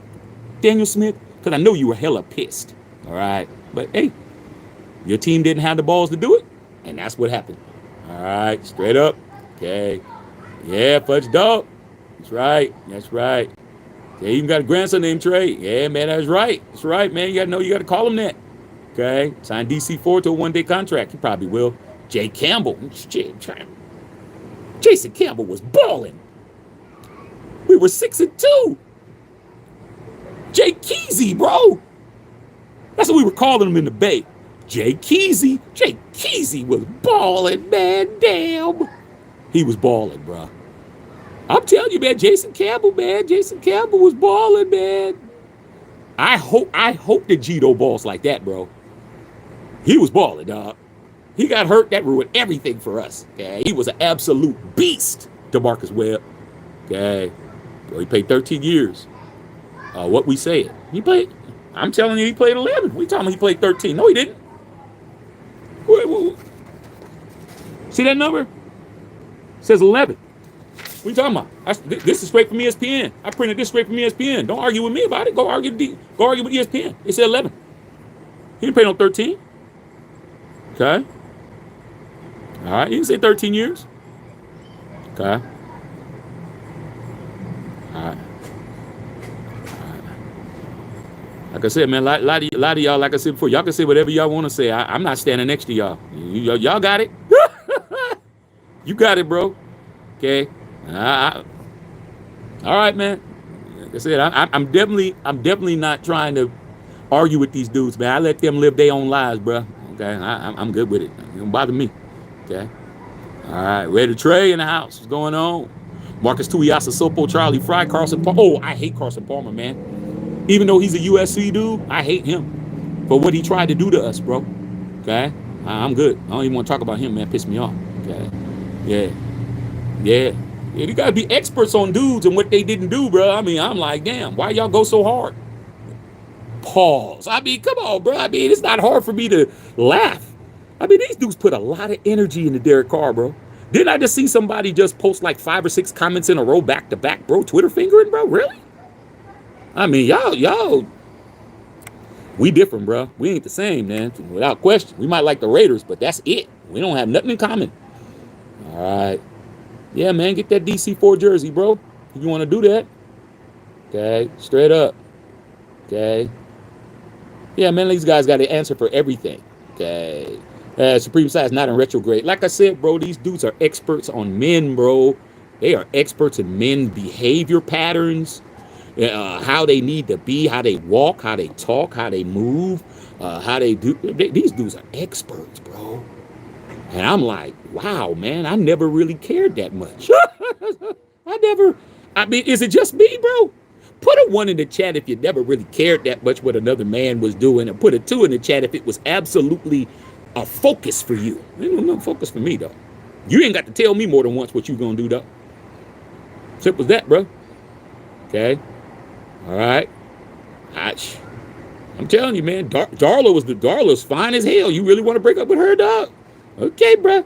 Daniel Smith? Because I know you were hella pissed. All right. But, hey, your team didn't have the balls to do it, and that's what happened. All right. Straight up. Okay. Yeah, Fudge Dog. That's right. Yeah, you even got a grandson named Trey. Yeah, man, that's right. That's right, man. You got to call him that. Okay. Sign DC4 to a one-day contract. He probably will. Jay Campbell. Jason Campbell was balling. We were 6-2. Jay Keezy, bro. That's what we were calling him in the Bay. Jay Keezy. Jay Keezy was balling, man. Damn. He was balling, bro. I'm telling you, man, Jason Campbell was balling, man. I hope that Gito balls like that, bro. He was balling, dog. He got hurt. That ruined everything for us. Okay, he was an absolute beast, DeMarcus Webb. Okay, well, he played 13 years. What we said, he played. I'm telling you, he played 11. We talking about he played 13? No, he didn't. Wait. See that number? It says 11. What are you talking about? This is straight from ESPN. I printed this straight from ESPN. Don't argue with me about it. Go argue with ESPN. It said 11. He didn't play no 13. Okay. All right. He didn't say 13 years. Okay. All right. Like I said, man, a lot of y'all, like I said before, y'all can say whatever y'all want to say. I'm not standing next to y'all. Y'all got it. You got it, bro. Okay. All right, man. Like I said, I'm definitely not trying to argue with these dudes, man. I let them live their own lives, bro. Okay. I'm good with it. It don't bother me. Okay. All right. Ready to Trey in the house. What's going on? Marcus Tuiasa, Sopo, Charlie Fry, Carson Palmer. Oh, I hate Carson Palmer, man. Even though he's a USC dude, I hate him for what he tried to do to us, bro. Okay? I'm good. I don't even want to talk about him, man. Piss me off. Okay? Yeah. You got to be experts on dudes and what they didn't do, bro. I mean, I'm like, damn, why y'all go so hard? Pause. I mean, come on, bro. I mean, it's not hard for me to laugh. I mean, these dudes put a lot of energy into Derek Carr, bro. Didn't I just see somebody just post like 5 or 6 comments in a row back to back, bro? Twitter fingering, bro? Really? I mean, y'all, we different, bro. We ain't the same, man. Without question. We might like the Raiders, but that's it. We don't have nothing in common. All right. Yeah, man, get that DC4 jersey, bro. If you want to do that. Okay, straight up. Okay. Yeah, man, these guys got to answer for everything. Okay. Supreme Size not in retrograde. Like I said, bro, these dudes are experts on men, bro. They are experts in men behavior patterns. How they need to be, how they walk, how they talk, how they move, how they do. These dudes are experts, bro. And I'm like, wow, man, I never really cared that much. I mean, is it just me, bro? Put a 1 in the chat if you never really cared that much what another man was doing, and put a 2 in the chat if it was absolutely a focus for you. It was no focus for me, though. You ain't got to tell me more than once what you gonna do, though. Simple as that, bro. Okay. All right. I'm telling you, man, Darla's fine as hell. You really want to break up with her, dog? Okay, bro.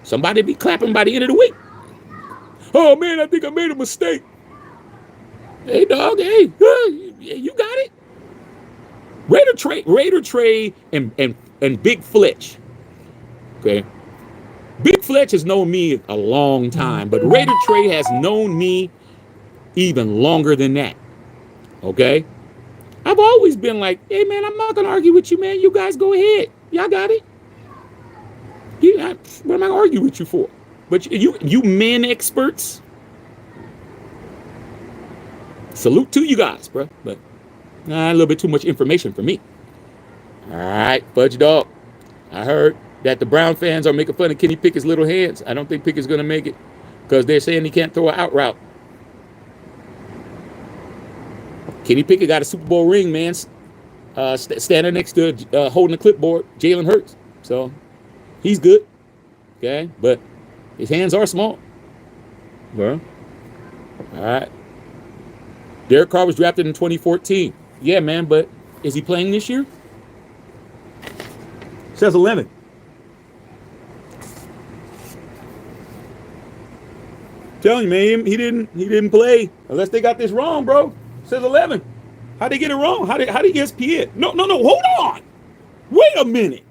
Somebody be clapping by the end of the week. Oh, man, I think I made a mistake. Hey, dog, hey, you got it. Raider Trey and Big Fletch. Okay. Big Fletch has known me a long time, but Raider Trey has known me even longer than that. Okay? I've always been like, hey, man, I'm not going to argue with you, man. You guys go ahead. Y'all got it. What am I going to argue with you for? But you men experts, salute to you guys, bro. But a little bit too much information for me. All right, Fudge Dog. I heard that the Brown fans are making fun of Kenny Pickett's little hands. I don't think Pickett's going to make it because they're saying he can't throw an out route. Kenny Pickett got a Super Bowl ring, man, standing next to holding the clipboard, Jalen Hurts. So he's good, okay? But his hands are small. Well, all right. Derek Carr was drafted in 2014. Yeah, man, but is he playing this year? Says 11. Telling you, man, he didn't play unless they got this wrong, bro. Says 11. How'd they get it wrong? How did ESPN? No, hold on. Wait a minute.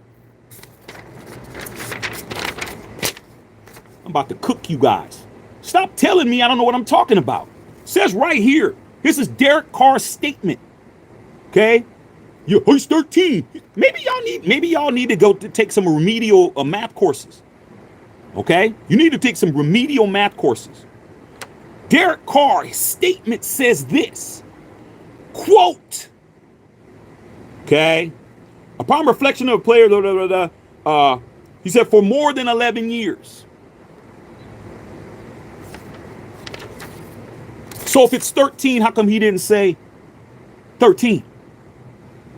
I'm about to cook you guys. Stop telling me I don't know what I'm talking about. It says right here. This is Derek Carr's statement. Okay? He's 13. Maybe y'all need to go to take some remedial math courses. Okay? You need to take some remedial math courses. Derek Carr's statement says this. Quote. Okay? Upon reflection of a player, he said, for more than 11 years. So if it's 13, how come he didn't say 13?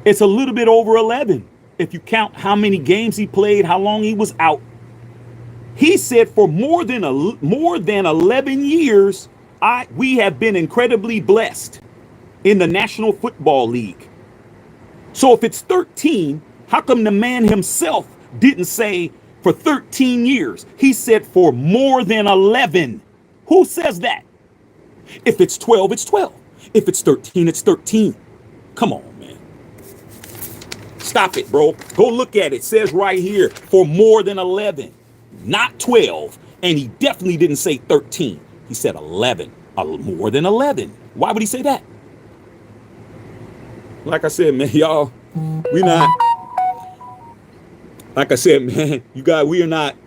It's a little bit over 11. If you count how many games he played, how long he was out. He said for more than 11 years, we have been incredibly blessed in the National Football League. So if it's 13, how come the man himself didn't say for 13 years? He said for more than 11. Who says that? If it's 12, it's 12. If it's 13, it's 13. Come on, man. Stop it, bro. Go look at it. It says right here for more than 11, not 12. And he definitely didn't say 13. He said 11, more than 11. Why would he say that? Like I said, man, y'all, we not, like I said, man, you guys, we are not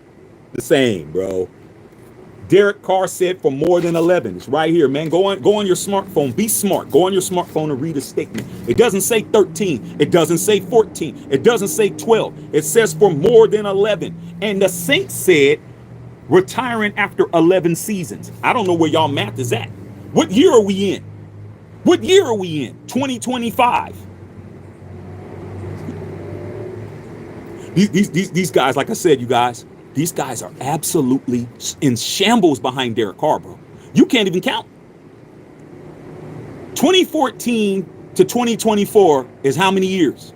the same, bro. Derek Carr said for more than 11. It's right here, man. Go on your smartphone. Be smart. Go on your smartphone and read a statement. It doesn't say 13. It doesn't say 14. It doesn't say 12. It says for more than 11. And the Saints said retiring after 11 seasons. I don't know where y'all math is at. What year are we in? What year are we in? 2025. These guys, like I said, you guys, these guys are absolutely in shambles behind Derek Carr, bro. You can't even count. 2014 to 2024 is how many years?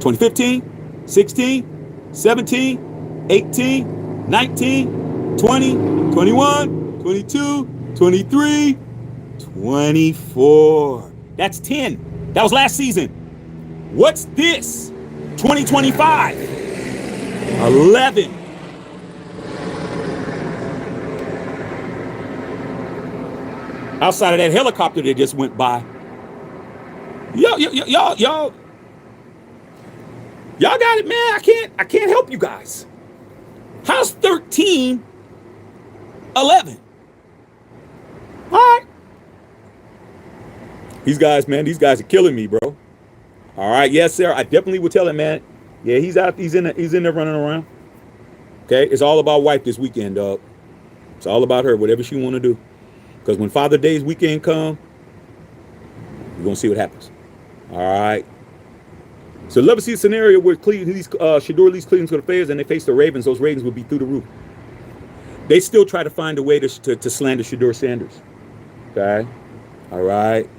2015, 16, 17, 18, 19, 20, 21, 22, 23, 24. That's 10. That was last season. What's this? 2025. 11. Outside of that helicopter that just went by. Y'all got it, man. I can't help you guys. How's 13 11? All right. These guys, man, these guys are killing me, bro. All right, yes, sir. I definitely would tell him, man. Yeah, he's out. He's in there running around. Okay, it's all about wife this weekend, dog. It's all about her, whatever she want to do. Because when Father Day's weekend come, we're gonna see what happens. All right. So love to see a scenario where Shador leads Cleveland to the Bears and they face the Ravens. Those Ravens would be through the roof. They still try to find a way to slander Shador Sanders. Okay. All right.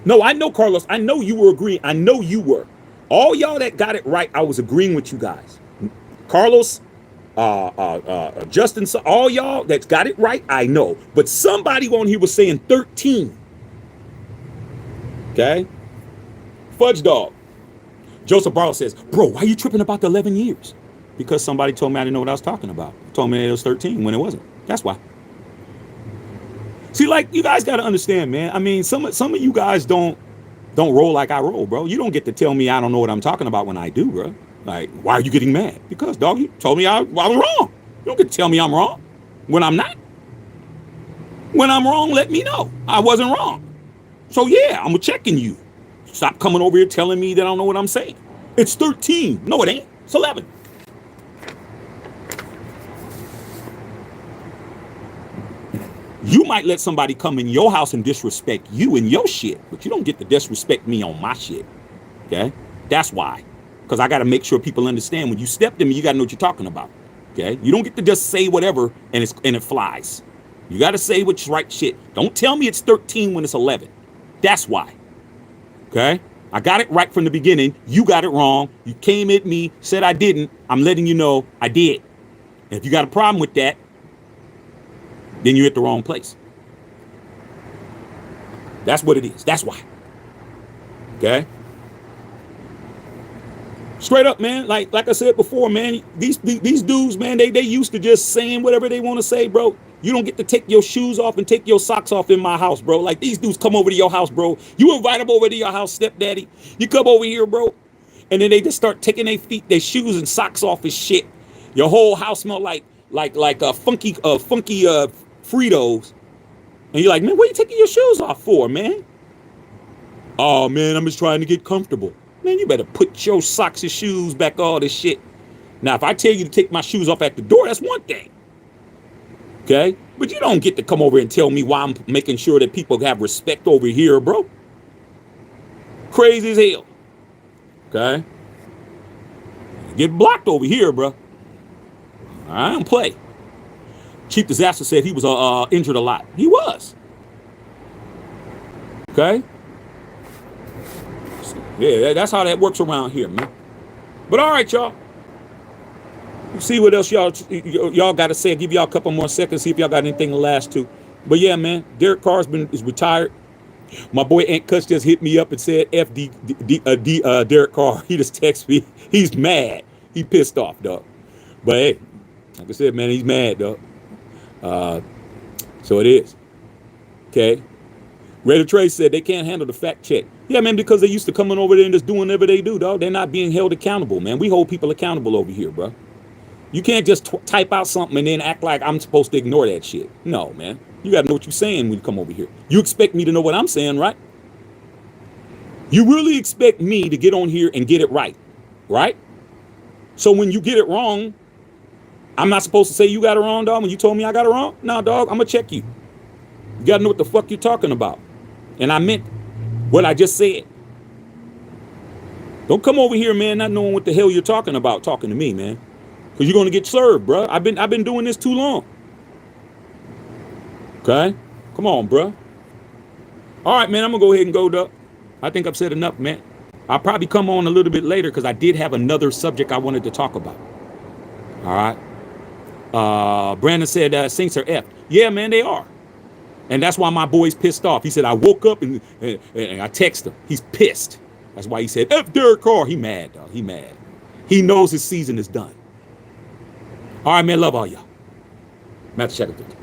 No, I know, Carlos. I know you were agreeing. I know you were. All y'all that got it right, I was agreeing with you guys. Carlos, Justin, all y'all that got it right, I know. But somebody on here was saying 13. Okay? Fudge Dog. Joseph Barlow says, bro, why are you tripping about the 11 years? Because somebody told me I didn't know what I was talking about. Told me it was 13 when it wasn't. That's why. See, like, you guys got to understand, man. I mean, some of you guys don't roll like I roll, bro. You don't get to tell me I don't know what I'm talking about when I do, bro. Like, why are you getting mad? Because, dog, you told me I was wrong. You don't get to tell me I'm wrong when I'm not. When I'm wrong, let me know. I wasn't wrong. So, yeah, I'm checking you. Stop coming over here telling me that I don't know what I'm saying. It's 13. No, it ain't. It's 11. You might let somebody come in your house and disrespect you and your shit, but you don't get to disrespect me on my shit. Okay? That's why. Because I got to make sure people understand when you step to me, you got to know what you're talking about. Okay? You don't get to just say whatever and it flies. You got to say what's right shit. Don't tell me it's 13 when it's 11. That's why. Okay? I got it right from the beginning. You got it wrong. You came at me, said I didn't. I'm letting you know I did. And if you got a problem with that, then you're at the wrong place. That's what it is. That's why. Okay? Straight up, man. Like I said before, man, these dudes, man, they used to just saying whatever they want to say, bro. You don't get to take your shoes off and take your socks off in my house, bro. Like, these dudes come over to your house, bro. You invite them over to your house, stepdaddy. You come over here, bro. And then they just start taking their shoes and socks off and shit. Your whole house smell like funky Fritos. And you're like, man, what are you taking your shoes off for, man? Oh, man, I'm just trying to get comfortable. Man, you better put your socks and shoes back, all this shit. Now, if I tell you to take my shoes off at the door, that's one thing. Okay? But you don't get to come over and tell me why I'm making sure that people have respect over here, bro. Crazy as hell. Okay? Get blocked over here, bro. I don't play. Chief Disaster said he was injured a lot. He was. Okay? Yeah, that's how that works around here, man. But all right, y'all. See what else y'all got to say. I'll give y'all a couple more seconds, see if y'all got anything to last to. But yeah, man, Derek Carr is retired. My boy Ant Cuts just hit me up and said Derek Carr. He just texted me. He's mad. He pissed off, dog. But hey, like I said, man, he's mad, dog. So it is. Okay. Raider Trey said they can't handle the fact check. Yeah, man, because they used to coming over there and just doing whatever they do, dog. They're not being held accountable, man. We hold people accountable over here, bro. You can't just type out something and then act like I'm supposed to ignore that shit. No, man. You got to know what you're saying when you come over here. You expect me to know what I'm saying, right? You really expect me to get on here and get it right, right? So when you get it wrong, I'm not supposed to say you got it wrong, dog, when you told me I got it wrong? No, dog, I'm going to check you. You got to know what the fuck you're talking about. And I meant what I just said. Don't come over here, man, not knowing what the hell you're talking about, talking to me, man. Because you're going to get served, bro. I've been doing this too long. Okay? Come on, bro. All right, man, I'm going to go ahead and go, Duck. I think I've said enough, man. I'll probably come on a little bit later because I did have another subject I wanted to talk about. All right? Brandon said Saints are F. Yeah, man, they are. And that's why my boy's pissed off. He said, I woke up and I texted him. He's pissed. That's why he said, F Derek Carr. He mad, dog. He mad. He knows his season is done. All right, man. Love all y'all. Matt Shackelford.